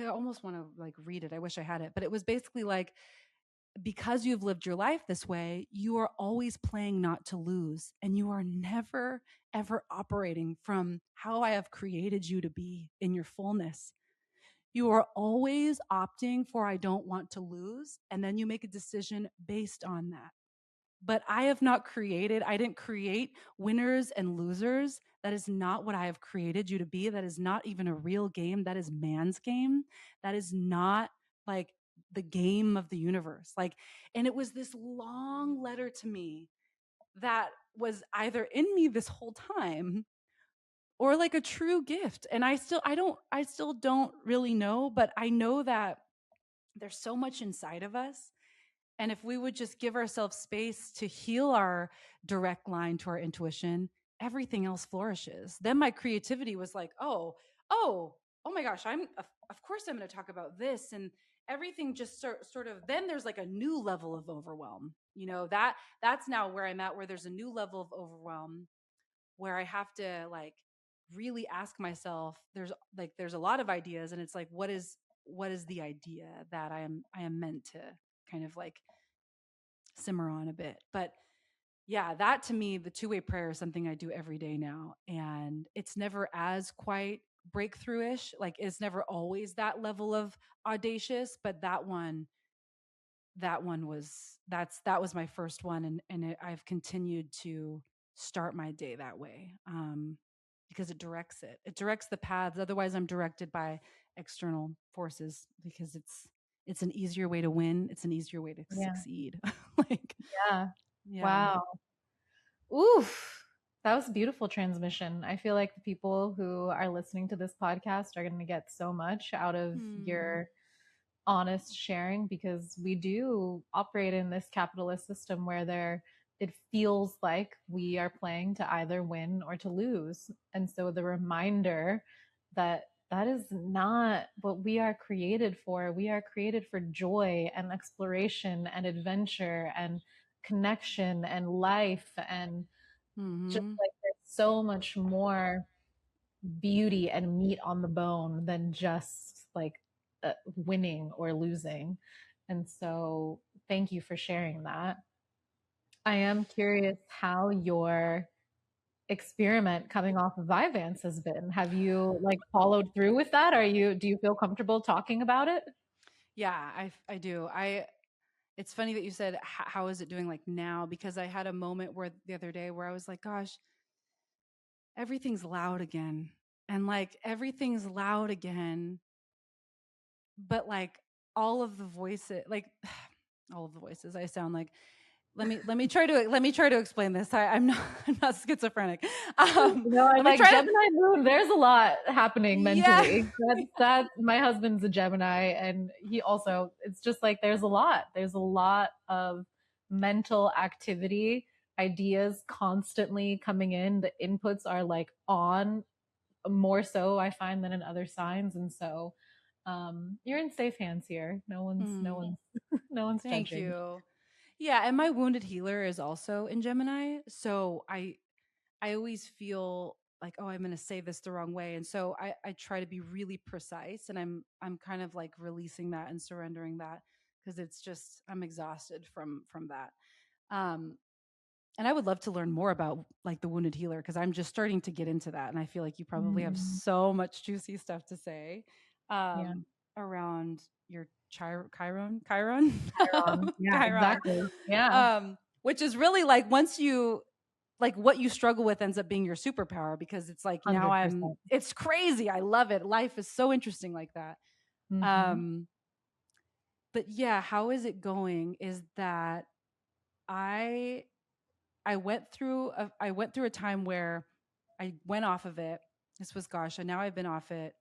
almost want to like read it. I wish I had it, but it was basically like, because you've lived your life this way, you are always playing not to lose. And you are never, ever operating from how I have created you to be in your fullness. You are always opting for, I don't want to lose. And then you make a decision based on that. But I didn't create winners and losers. That is not what I have created you to be. That is not even a real game. That is man's game. That is not like the game of the universe. Like, and it was this long letter to me that was either in me this whole time or like a true gift. And I still don't really know, but I know that there's so much inside of us. And if we would just give ourselves space to heal our direct line to our intuition, everything else flourishes. Then my creativity was like, oh my gosh, of course I'm going to talk about this. And everything just sort of, then there's like a new level of overwhelm. That's now where I'm at, where there's a new level of overwhelm where I have to like really ask myself, there's a lot of ideas, and it's like, what is the idea that I am meant to kind of like simmer on a bit. But yeah, that to me, the two-way prayer is something I do every day now. And it's never as quite breakthrough-ish. Like it's never always that level of audacious, but that was my first one. I've continued to start my day that way. Because it directs the paths. Otherwise I'm directed by external forces, because it's an easier way to win. It's an easier way to Yeah. succeed. Like, Yeah. yeah. Wow. Oof. That was a beautiful transmission. I feel like the people who are listening to this podcast are going to get so much out of Hmm. your honest sharing, because we do operate in this capitalist system where it feels like we are playing to either win or to lose. And so the reminder that that is not what we are created for. We are created for joy and exploration and adventure and connection and life, and just Hmm. like there's so much more beauty and meat on the bone than just like winning or losing. And so, thank you for sharing that. I am curious how your experiment coming off of Vyvanse has been. Have you like followed through with that? Do you feel comfortable talking about it? Yeah, I do. It's funny that you said, how is it doing like now? Because I had a moment where the other day where I was like, gosh, everything's loud again. And like everything's loud again, but like all of the voices, like all of the voices, I sound like, let me try to explain this. I'm not I'm not schizophrenic. I'm Let me like try to, Gemini moon. There's a lot happening yeah. mentally. That my husband's a Gemini, and he also. It's just like there's a lot. There's a lot of mental activity, ideas constantly coming in. The inputs are like on more so I find than in other signs, and so you're in safe hands here. No Mm, one's no one's thank judging. you. Yeah, and my wounded healer is also in Gemini, so I always feel like, oh, I'm going to say this the wrong way. And so I try to be really precise, and I'm kind of like releasing that and surrendering that, because it's just, I'm exhausted from that. Um, and I would love to learn more about like the wounded healer, because I'm just starting to get into that. And I feel like you probably have Mm, so much juicy stuff to say yeah. around your Chiron, Chiron. Yeah, Chiron, exactly. Yeah. which is really like, once you, like, what you struggle with ends up being your superpower, because it's like, now 100%. it's crazy. I love it. Life is so interesting like that. Mm-hmm. Um, but yeah, how is it going? Is that I I went through a time where I went off of it. This was, gosh, and now I've been off it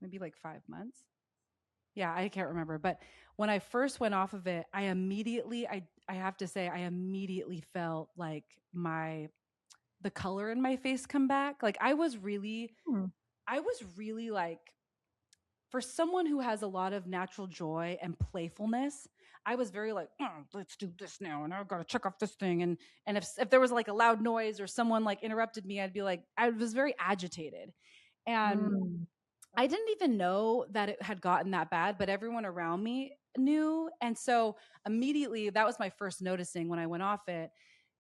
maybe like 5 months. Yeah, I can't remember. But when I first went off of it, I have to say, I immediately felt like the color in my face come back. Like, Hmm. I was really like, for someone who has a lot of natural joy and playfulness, I was very like, oh, let's do this now, and I've got to check off this thing. And if there was like a loud noise or someone like interrupted me, I'd be like, I was very agitated, and Mm. I didn't even know that it had gotten that bad, but everyone around me knew, and so immediately that was my first noticing when I went off it.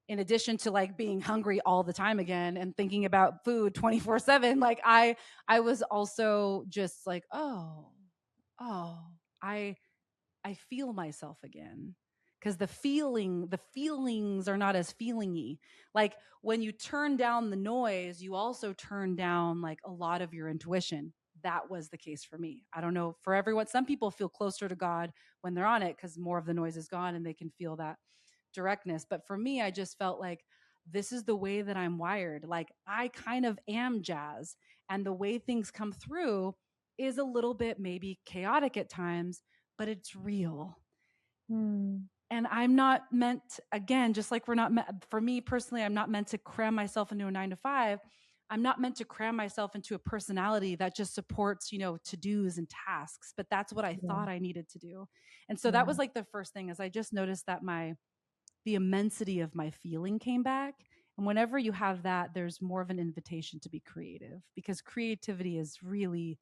In addition to like being hungry all the time again and thinking about food 24/7, like I was also just like, oh, I I feel myself again. Because the feelings are not as feelingy. Like, when you turn down the noise, you also turn down like a lot of your intuition. That was the case for me. I don't know for everyone. Some people feel closer to God when they're on it, because more of the noise is gone and they can feel that directness. But for me, I just felt like, this is the way that I'm wired. Like, I kind of am jazz. And the way things come through is a little bit maybe chaotic at times, but it's real. Mm. And I'm not meant, again, just like we're not meant, for me personally, I'm not meant to cram myself into a 9 to 5. I'm not meant to cram myself into a personality that just supports, to dos and tasks. But that's what I Yeah. thought I needed to do. And so that Yeah. was like the first thing, is I just noticed that the immensity of my feeling came back. And whenever you have that, there's more of an invitation to be creative, because creativity is really,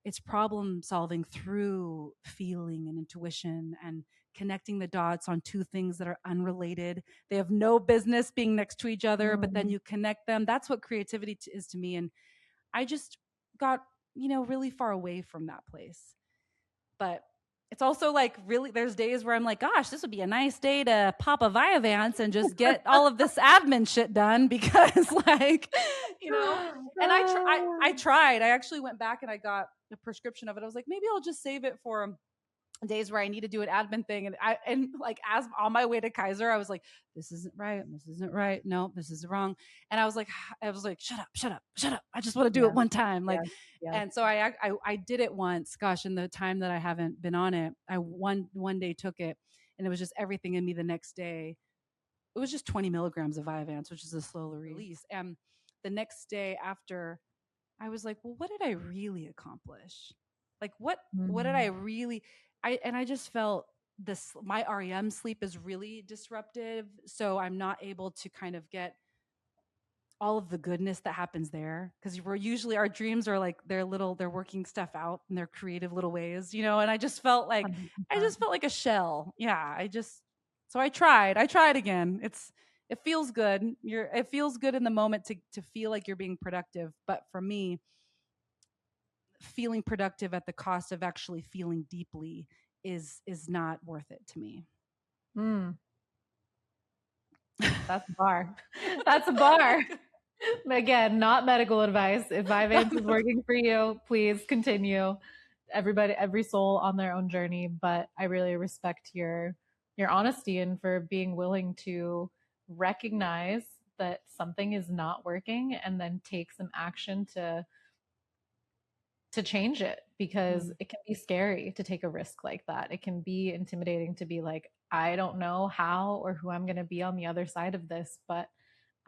it's problem solving through feeling and intuition, and connecting the dots on two things that are unrelated. They have no business being next to each other, but then Mm. you connect them. That's what creativity is to me. And I just got, really far away from that place. But it's also like, really, there's days where I'm like, gosh, this would be a nice day to pop a Vyvanse and just get all of this admin shit done, because like, you know, and I tried. I actually went back and I got a prescription of it. I was like, maybe I'll just save it for days where I need to do an admin thing. And like, as on my way to Kaiser, I was like, this isn't right. This isn't right. No, this is wrong. And I was like, shut up, shut up, shut up. I just want to do it Yes. one time. Like, Yes. Yes. and so I did it once. Gosh, in the time that I haven't been on it, I one day took it, and it was just everything in me the next day. It was just 20 milligrams of Vyvanse, which is a slow release. And the next day after, I was like, well, what did I really accomplish? Like, what did I Mm. really, I just felt this, my REM sleep is really disruptive. So I'm not able to kind of get all of the goodness that happens there, because we're usually, our dreams are like, they're working stuff out in their creative little ways, and I 100%. just felt like a shell. Yeah, so I tried again. It feels good. It feels good in the moment to feel like you're being productive, but for me, feeling productive at the cost of actually feeling deeply is not worth it to me. Mm. That's a bar. That's a bar. Again, not medical advice. If Vyvanse is working for you, please continue. Everybody, every soul on their own journey. But I really respect your honesty and for being willing to recognize that something is not working and then take some action to change it, because Mm. it can be scary to take a risk like that. It can be intimidating to be like, I don't know how or who I'm going to be on the other side of this, but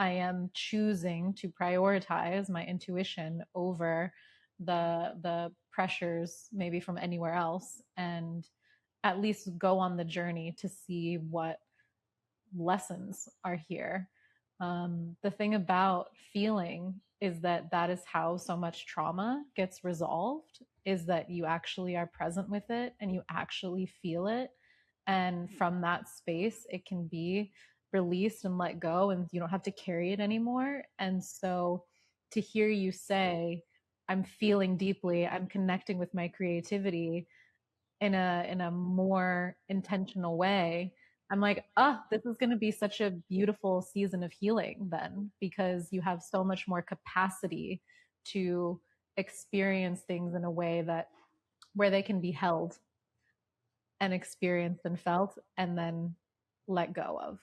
I am choosing to prioritize my intuition over the pressures maybe from anywhere else, and at least go on the journey to see what lessons are here. The thing about feeling is that that is how so much trauma gets resolved, is that you actually are present with it and you actually feel it. And from that space, it can be released and let go, and you don't have to carry it anymore. And so to hear you say, I'm feeling deeply, I'm connecting with my creativity in a more intentional way, I'm like, oh, this is going to be such a beautiful season of healing then, because you have so much more capacity to experience things in a way that where they can be held and experienced and felt and then let go of.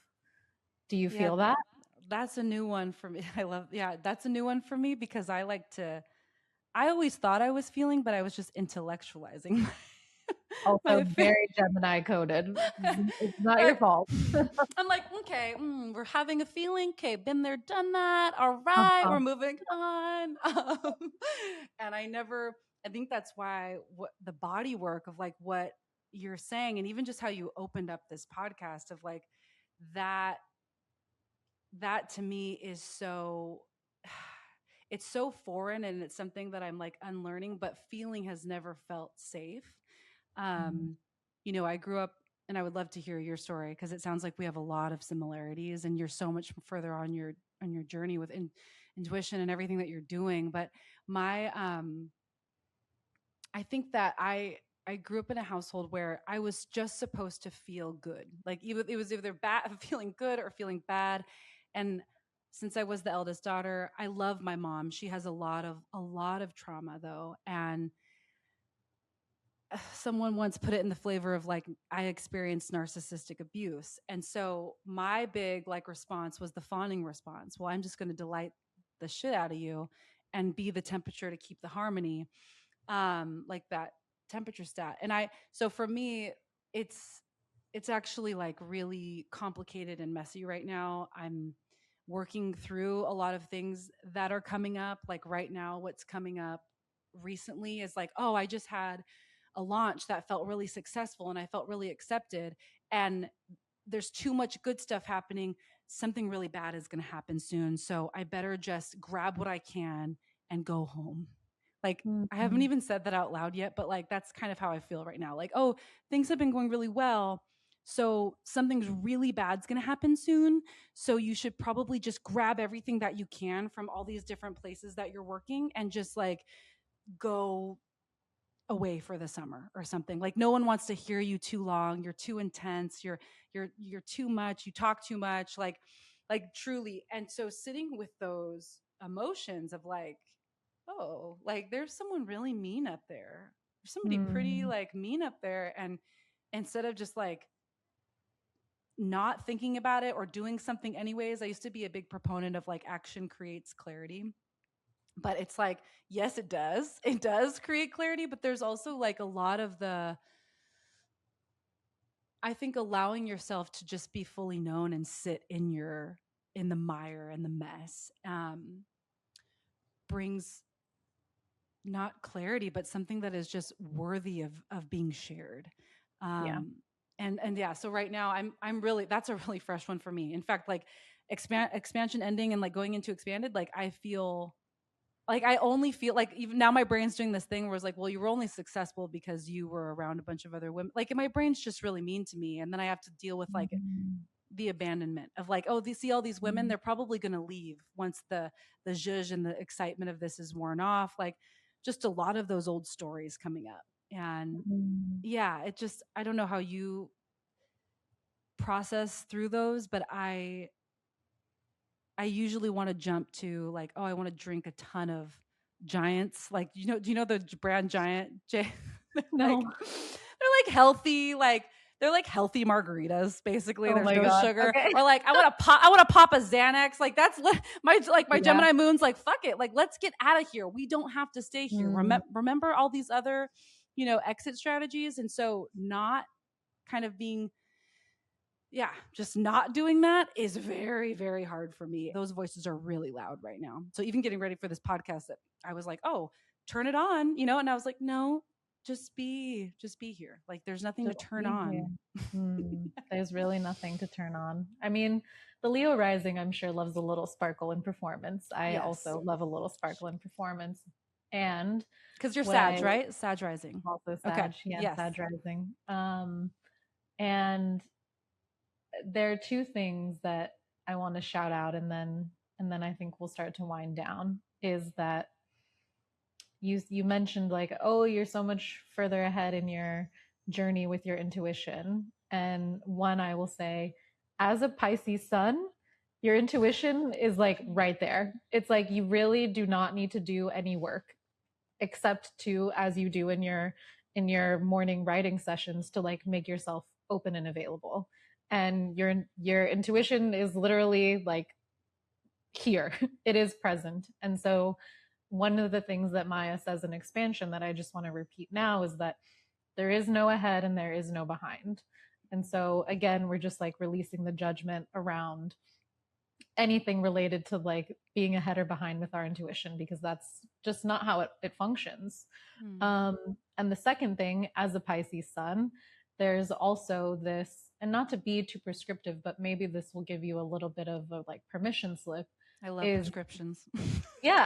Do you Yeah, feel that? that's a new one for me. I love, yeah, that's a new one for me because I always thought I was feeling, but I was just intellectualizing Also my feelings. very Gemini coded. It's not your Like, fault. I'm like, okay, we're having a feeling. Okay, been there, done that. All right, Uh-huh. we're moving on. And I think that's why what the body work of like what you're saying, and even just how you opened up this podcast of like that, that to me is so, it's so foreign and it's something that I'm like unlearning, but feeling has never felt safe. Mhm. Um, I grew up, and I would love to hear your story because it sounds like we have a lot of similarities, and you're so much further on your journey with intuition and everything that you're doing. But my, I think that I grew up in a household where I was just supposed to feel good. Like it was either bad, feeling good or feeling bad, and since I was the eldest daughter, I love my mom. She has a lot of trauma though, and someone once put it in the flavor of like I experienced narcissistic abuse. And so my big like response was the fawning response. Well, I'm just going to delight the shit out of you and be the temperature to keep the harmony, like that temperature stat. And I so for me it's it's actually like really complicated and messy right now. I'm working through a lot of things that are coming up. Like right now what's coming up recently is like, oh, I just had a launch that felt really successful and I felt really accepted, and there's too much good stuff happening. Something really bad is going to happen soon, so I better just grab what I can and go home. Like, I haven't Mhm. even said that out loud yet, but like that's kind of how I feel right now. Like, oh, things have been going really well, so something's really bad's going to happen soon, so you should probably just grab everything that you can from all these different places that you're working and just like go away for the summer or something. Like no one wants to hear you too long. You're too intense. You're too much. You talk too much. Like truly. And so sitting with those emotions of like, oh, like there's someone really mean up there. There's somebody pretty Mm. like mean up there. And instead of just like not thinking about it or doing something anyways, I used to be a big proponent of like action creates clarity, but it's like, yes, it does create clarity, but there's also like a lot of the, I think allowing yourself to just be fully known and sit in your in the mire and the mess, brings not clarity but something that is just worthy of being shared. Yeah. And yeah, so right now I'm really, that's a really fresh one for me. In fact, like expansion ending and like going into expanded, like I feel like I only feel like even now my brain's doing this thing where it's like, well, you were only successful because you were around a bunch of other women. Like my brain's just really mean to me. And then I have to deal with like Mhm. the abandonment of like, oh, they see all these women, they're probably going to leave once the zhuzh and the excitement of this is worn off. Like just a lot of those old stories coming up. And Mhm. yeah, it just, I don't know how you process through those, but I usually want to jump to like, oh, I want to drink a ton of Giants. Like, do you know the brand Giant? Like, No. they're like healthy, like they're like healthy margaritas. Basically, Oh there's my no God. sugar. Okay. Or like, I want to pop a Xanax. Like that's my Yeah. Gemini moon's like, fuck it. Like, let's get out of here. We don't have to stay here. Mm. Remember all these other, exit strategies, and so not kind of being, yeah, just not doing that is very, very hard for me. Those voices are really loud right now. So even getting ready for this podcast, that I was like, oh, turn it on, and I was like, no, just be here. Like there's nothing to Just turn be here. on. There's really nothing to turn on. I mean, the Leo rising, I'm sure, loves a little sparkle in performance. I Yes. also love a little sparkle in performance. And Because you're what I Sag, right? Sag rising. also Okay. Sag, yeah, Yes. Sag rising. And there are two things that I want to shout out, and then I think we'll start to wind down. Is that you mentioned like, oh, you're so much further ahead in your journey with your intuition, and one I will say, as a Pisces sun, your intuition is like right there. It's like you really do not need to do any work except to, as you do in your morning writing sessions, to like make yourself open and available, and your intuition is literally like here. It is present. And so one of the things that Maya says in expansion that I just want to repeat now is that there is no ahead and there is no behind. And so again, we're just like releasing the judgment around anything related to like being ahead or behind with our intuition, because that's just not how it functions. Hmm. And the second thing, as a Pisces sun, there's also this, and not to be too prescriptive, but maybe this will give you a little bit of a like permission slip, I love is prescriptions. yeah.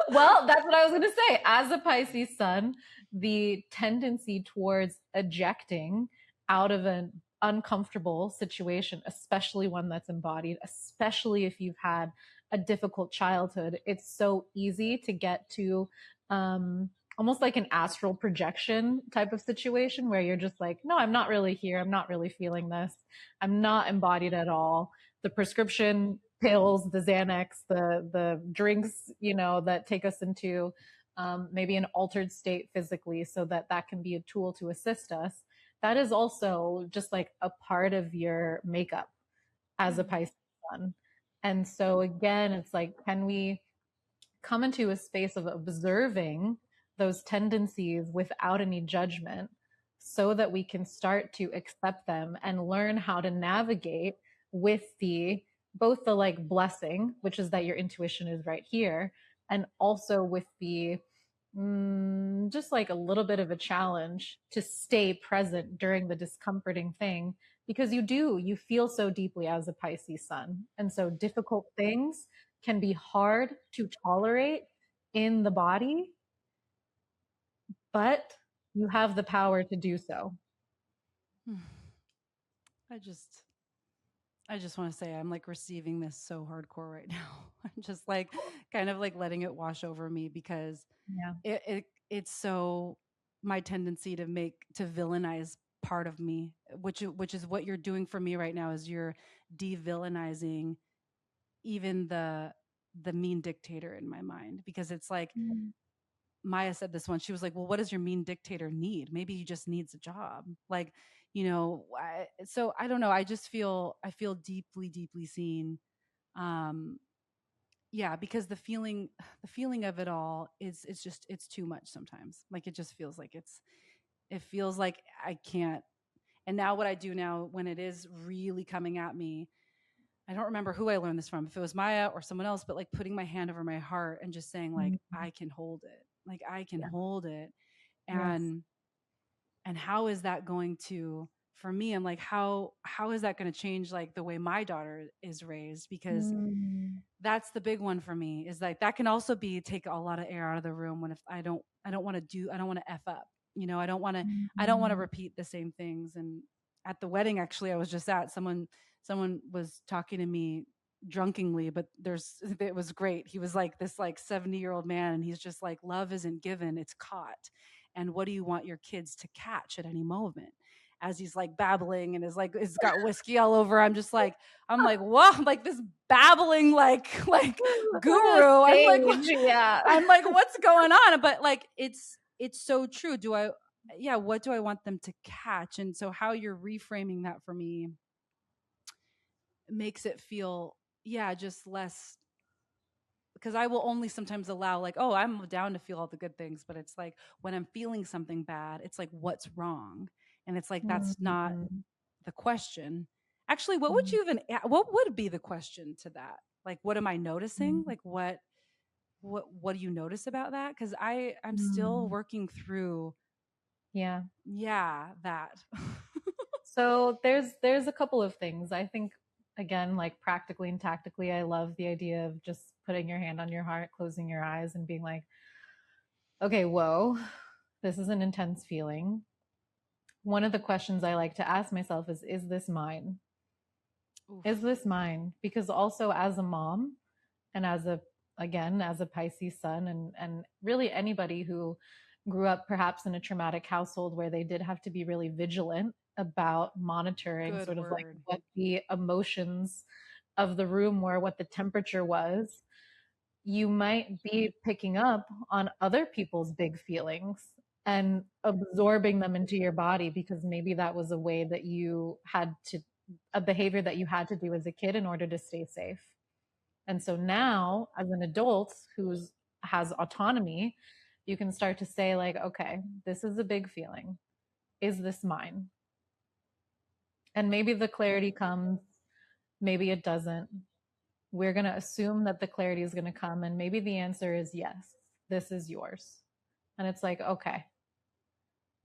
Well, that's what I was going to say. As a Pisces sun, the tendency towards ejecting out of an uncomfortable situation, especially one that's embodied, especially if you've had a difficult childhood, it's so easy to get to almost like an astral projection type of situation where you're just like, no, I'm not really here. I'm not really feeling this. I'm not embodied at all. The prescription pills, the Xanax, the drinks, that take us into maybe an altered state physically, so that that can be a tool to assist us. That is also just like a part of your makeup as a Hmm. Pisces sun. And so again, it's like, can we come into a space of observing those tendencies without any judgment, so that we can start to accept them and learn how to navigate with the both the like blessing, which is that your intuition is right here, and also with the just like a little bit of a challenge to stay present during the discomforting thing, because you feel so deeply as a Pisces sun, and so difficult things can be hard to tolerate in the body, but you have the power to do so. I just I just want to say I'm like receiving this so hardcore right now. I'm just like kind of like letting it wash over me because Yeah. it's so my tendency to villainize part of me, which is what you're doing for me right now is you're de-villainizing even the mean dictator in my mind because it's like Mm. Maya said this one. She was like, "Well, what does your mean dictator need? Maybe he just needs a job." Like, so I don't know. I feel deeply, deeply seen. Um, yeah, because the feeling of it all is it's just it's too much sometimes. Like it just feels like it feels like I can't. And now what I do now when it is really coming at me, I don't remember who I learned this from, if it was Maya or someone else, but like putting my hand over my heart and just saying like Mm. I can hold it. Like I can Yeah. hold it. Yes. And how is that going to for me I'm like how is that going to change like the way my daughter is raised because Mm. that's the big one for me is like that can also be take a lot of air out of the room when if I don't want to I don't want to f up, I don't want to Mm. repeat the same things. And at the wedding actually I was just at someone was talking to me drunkenly, but it was great. He was like this like 70-year-old man and he's just like love isn't given, it's caught. And what do you want your kids to catch at any moment? As he's like babbling and is like it's got whiskey all over. I'm like, whoa, like this babbling like Like a guru. sage. Yeah. I'm like, what's going on? But like it's so true. Yeah, what do I want them to catch? And so how you're reframing that for me makes it feel, yeah, just less because I will only sometimes allow like, oh, I'm down to feel all the good things, but it's like when I'm feeling something bad, it's like what's wrong? And it's like that's not Mm. the question. Actually, what would Mm. you even what would be the question to that? Like what am I noticing? Mm. Like what do you notice about that? Cuz I'm still Mm. working through Yeah. yeah, that. So there's a couple of things. I think again, like practically and tactically, I love the idea of just putting your hand on your heart, closing your eyes, and being like, okay, whoa, this is an intense feeling. One of the questions I like to ask myself is this mine? Is Oof. this mine? Because also as a mom and as a, again, as a Pisces sun, and really anybody who grew up perhaps in a traumatic household where they did have to be really vigilant about monitoring Good sort of like word. what the emotions of the room were, what the temperature was, you might be picking up on other people's big feelings and absorbing them into your body because maybe that was a way that you had to, a behavior that you had to do as a kid in order to stay safe. And so now, as an adult who's has autonomy, you can start to say like, okay, this is a big feeling. Is this mine? And maybe the clarity comes, maybe it doesn't. We're going to assume that the clarity is going to come, and maybe the answer is yes, this is yours. And it's like, okay,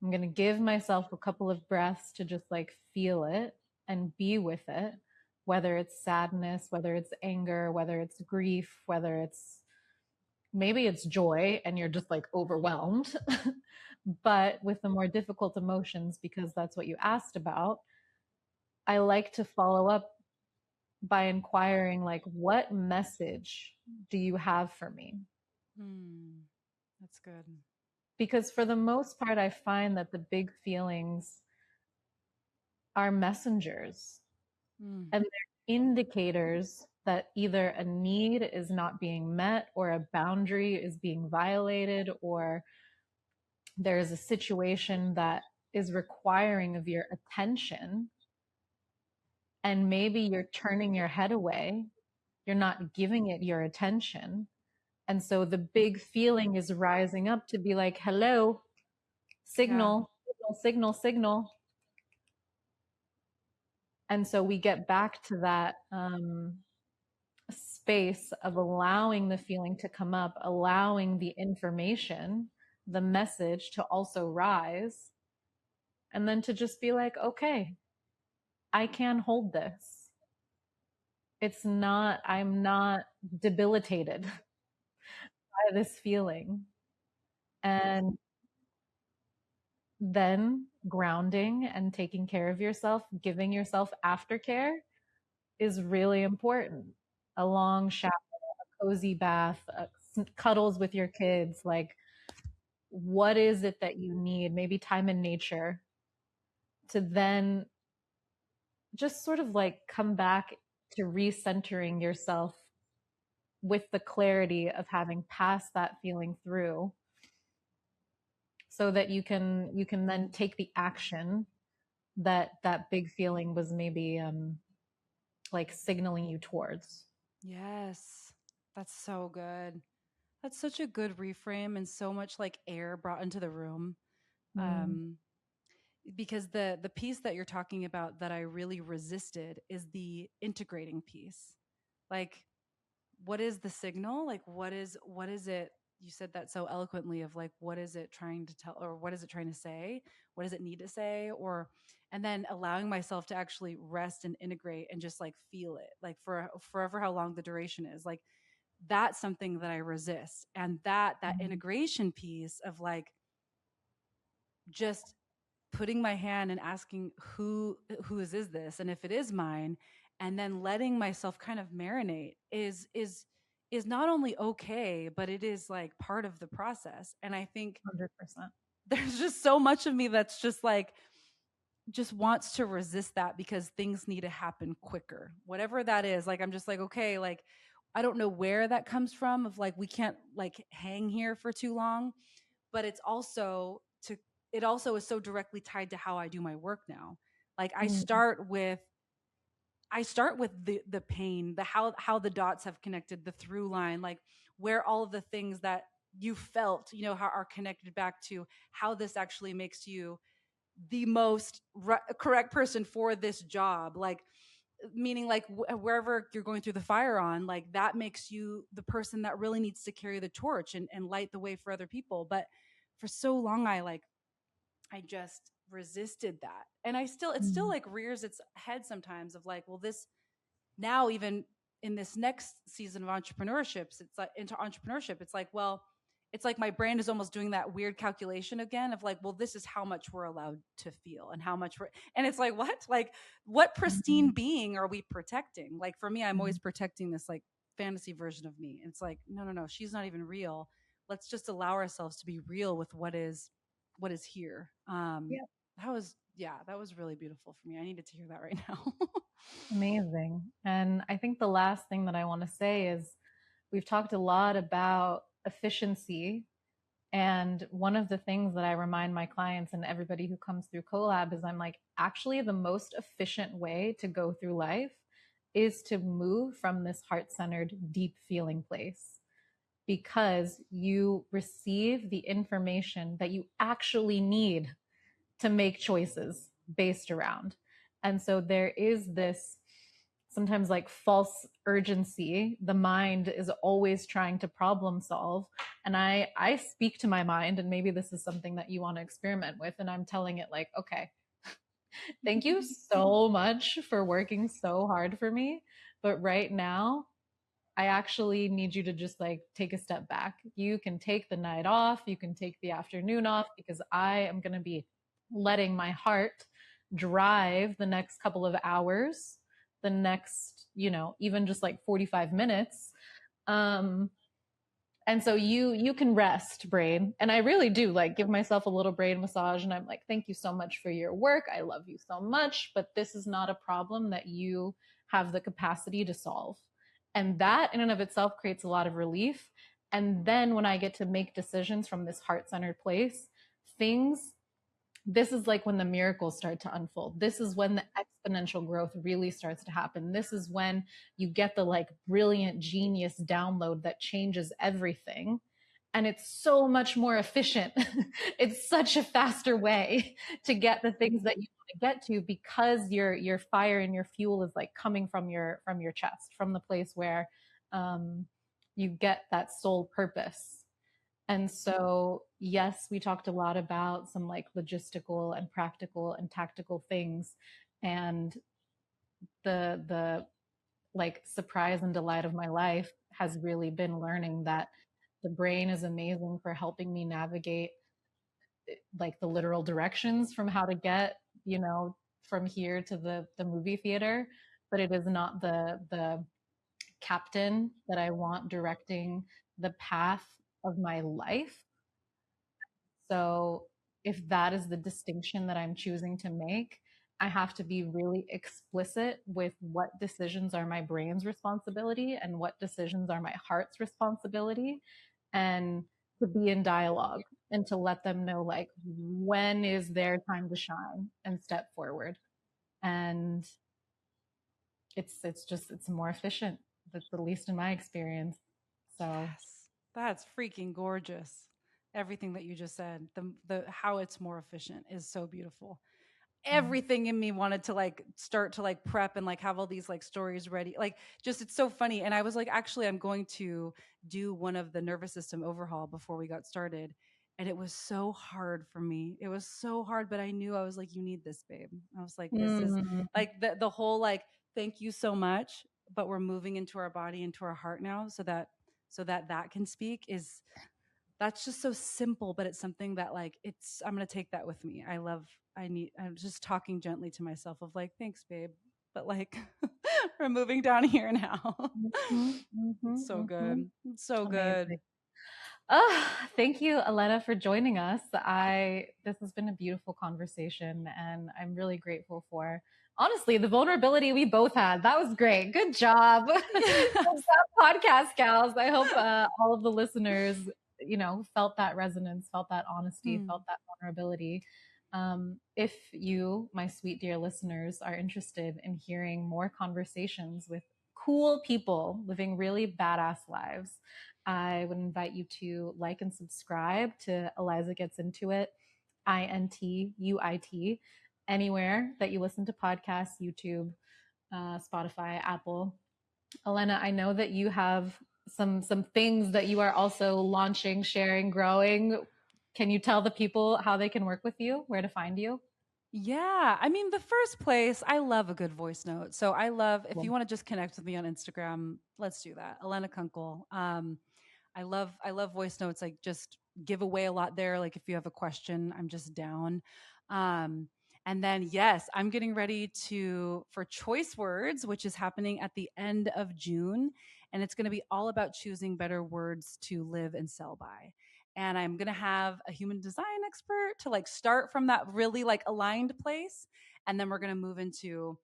I'm going to give myself a couple of breaths to just like feel it and be with it, whether it's sadness, whether it's anger, whether it's grief, whether it's maybe it's joy and you're just like overwhelmed. But with the more difficult emotions, because that's what you asked about, I like to follow up by inquiring like, what message do you have for me? Hmm. That's good. Because for the most part, I find that the big feelings are messengers, Mm. and they're indicators that either a need is not being met or a boundary is being violated, or there is a situation that is requiring of your attention, and maybe you're turning your head away, you're not giving it your attention. And so the big feeling is rising up to be like, hello, Yeah. signal, signal, signal, signal. And so we get back to that space of allowing the feeling to come up, allowing the information, the message to also rise, and then to just be like, okay, I can hold this. It's not, I'm not debilitated by this feeling. And then grounding and taking care of yourself, giving yourself aftercare is really important. A long shower, a cozy bath, cuddles with your kids. Like, what is it that you need? Maybe time in nature to then just sort of like come back to recentering yourself with the clarity of having passed that feeling through, so that you can then take the action that that big feeling was maybe like signaling you towards. Yes. That's so good. That's such a good reframe and so much like air brought into the room. Mm, Um, because the piece that you're talking about that I really resisted is the integrating piece. Like, what is the signal? Like, what is it? You said that so eloquently of like, what is it trying to tell, or what is it trying to say? What does it need to say? Or, and then allowing myself to actually rest and integrate and just like feel it, like for forever, how long the duration is. Like, that's something that I resist. And that mm, integration piece of like just putting my hand and asking whose is this, and if it is mine, and then letting myself kind of marinate is not only okay, but it is like part of the process. And I think 100%. there's just so much of me that's just like just wants to resist that because things need to happen quicker, whatever that is. Like, I'm just like, okay, like I don't know where that comes from of like we can't like hang here for too long, but it also is so directly tied to how I do my work now. Like, Mm, I start with the pain, the how the dots have connected, the through line, like where all of the things that you felt, how are connected back to how this actually makes you the most correct person for this job. Like, meaning like wherever you're going through the fire on, like that makes you the person that really needs to carry the torch and light the way for other people. But for so long I just resisted that. And it still mm, like rears its head sometimes of like, well, this now even in this next season of entrepreneurships, it's like into entrepreneurship, it's like, well, it's like my brain is almost doing that weird calculation again of like, well, this is how much we're allowed to feel and how much we're, and it's like, what? Like, what pristine being are we protecting? Like, for me, I'm always protecting this like fantasy version of me. And it's like, no, no, no, she's not even real. Let's just allow ourselves to be real with what is here. Yeah. That was, yeah, that was really beautiful for me. I needed to hear that right now. Amazing. And I think the last thing that I want to say is we've talked a lot about efficiency. And one of the things that I remind my clients and everybody who comes through collab is I'm like, actually, the most efficient way to go through life is to move from this heart centered, deep feeling place because you receive the information that you actually need to make choices based around. And so there is this sometimes like false urgency. The mind is always trying to problem solve. And I speak to my mind, and maybe this is something that you want to experiment with. And I'm telling it like, okay, thank you so much for working so hard for me. But right now, I actually need you to just like take a step back. You can take the night off, you can take the afternoon off because I am going to be letting my heart drive the next couple of hours, the next, even just like 45 minutes. Um and so you can rest, brain. And I really do like give myself a little brain massage, and I'm like, thank you so much for your work. I love you so much, but this is not a problem that you have the capacity to solve. And that in and of itself creates a lot of relief. And then when I get to make decisions from this heart-centered place, things this is like when the miracles start to unfold. This is when the exponential growth really starts to happen. This is when you get the like brilliant genius download that changes everything. And it's so much more efficient. It's such a faster way to get the things that you want to get to because your fire and your fuel is like coming from your chest, from the place where you get that soul purpose. And so, yes, we talked a lot about some like logistical and practical and tactical things. And the like surprise and delight of my life has really been learning that the brain is amazing for helping me navigate like the literal directions from how to get, from here to the movie theater, but it is not the captain that I want directing the path of my life. So if that is the distinction that I'm choosing to make, I have to be really explicit with what decisions are my brain's responsibility and what decisions are my heart's responsibility, and to be in dialogue and to let them know like when is their time to shine and step forward. And it's more efficient. That's the least in my experience. So Yes. That's freaking gorgeous. Everything that you just said, the how it's more efficient is so beautiful. yeah. Everything in me wanted to like start to like prep and like have all these like stories ready. Like just it's so funny. And I was like, actually, I'm going to do one of the nervous system overhaul before we got started. And it was so hard for me. It was so hard, but I knew I was like, you need this, babe. I was like, this is Mm, like the whole like, thank you so much, but we're moving into our body, into our heart now, so that can speak is that's just so simple, but it's something that like it's I'm gonna take that with me. I'm just talking gently to myself of like, thanks, babe. But like we're moving down here now. mhm, mhm, It's so mhm. good. It's so good. Amazing. Oh, thank you, Elena, for joining us. This has been a beautiful conversation, and I'm really grateful for honestly the vulnerability we both had. That was great. Good job. Good Yes. job, podcast gals. I hope all of the listeners, felt that resonance, felt that honesty, Hmm. felt that vulnerability. If you, my sweet dear listeners, are interested in hearing more conversations with cool people living really badass lives, I would invite you to like and subscribe to Eliza Gets Into It, INTUIT, anywhere that you listen to podcasts, YouTube, Spotify, Apple. Elena, I know that you have some things that you are also launching, sharing, growing. Can you tell the people how they can work with you, where to find you? Yeah. I mean, the first place, I love a good voice note. So I love, if Cool. you want to just connect with me on Instagram, let's do that. Elena Kunkel. I love voice notes. Like just give away a lot there. Like if you have a question, I'm just down. Um, and then yes, I'm getting ready for choice words, which is happening at the end of June. And it's going to be all about choosing better words to live and sell by. And I'm going to have a human design expert to like start from that really like aligned place. And then we're going to move into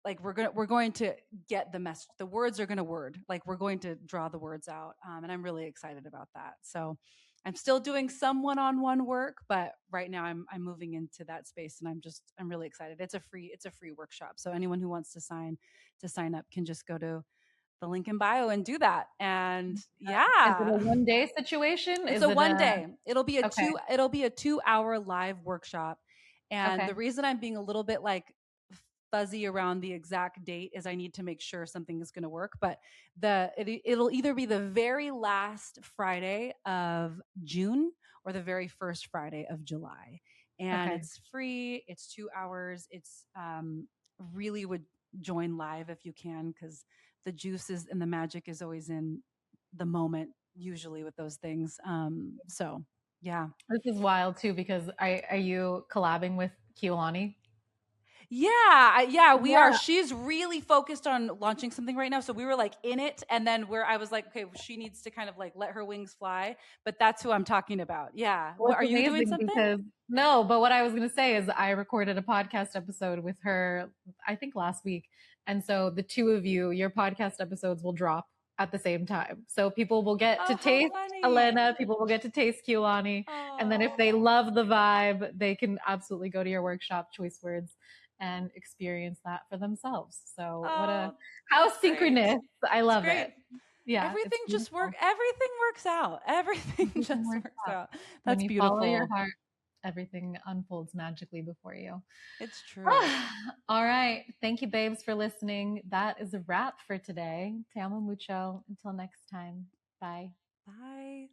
like we're going to get the message. The words are going to word, like we're going to draw the words out, and I'm really excited about that. So I'm still doing some one-on-one work, but right now I'm moving into that space, and I'm really excited. It's a free workshop, so anyone who wants to sign up can just go to the link in bio and do that. And Is it a yeah, one-day situation? it's Is a it a one day. okay? It'll be a 2 hour live workshop. And the Okay. reason I'm being a little bit like fuzzy around the exact date is I need to make sure something is going to work. But it'll either be the very last Friday of June or the very first Friday of July. And Okay. it's free. It's 2 hours. It's really would join live if you can, because the juice is and the magic is always in the moment usually with those things. So yeah. This is wild too because are you collabing with Kiolani? Yeah, we are. Yeah. She's really focused on launching something right now. So we were like in it, and then where I was like, okay, she needs to kind of like let her wings fly. But that's who I'm talking about. Yeah. Well, What it's are you doing amazing something? because no, but what I was going to say is I recorded a podcast episode with her, I think last week. And so the two of you, your podcast episodes will drop at the same time. So people will get to Oh, how taste funny. Elena, people will get to taste Kiolani. And then if they Oh. love the vibe, they can absolutely go to your workshop, Choice Words, and experience that for themselves. So Oh, how that's great. synchronous. I It's love great. it. Yeah, it's beautiful. Everything works out. Everything Everything just works works out. out. When That's you follow your beautiful. heart, everything unfolds magically before you. It's true. All right. Thank you, babes, for listening. That is a wrap for today. Te amo mucho. Until next time. Bye. Bye.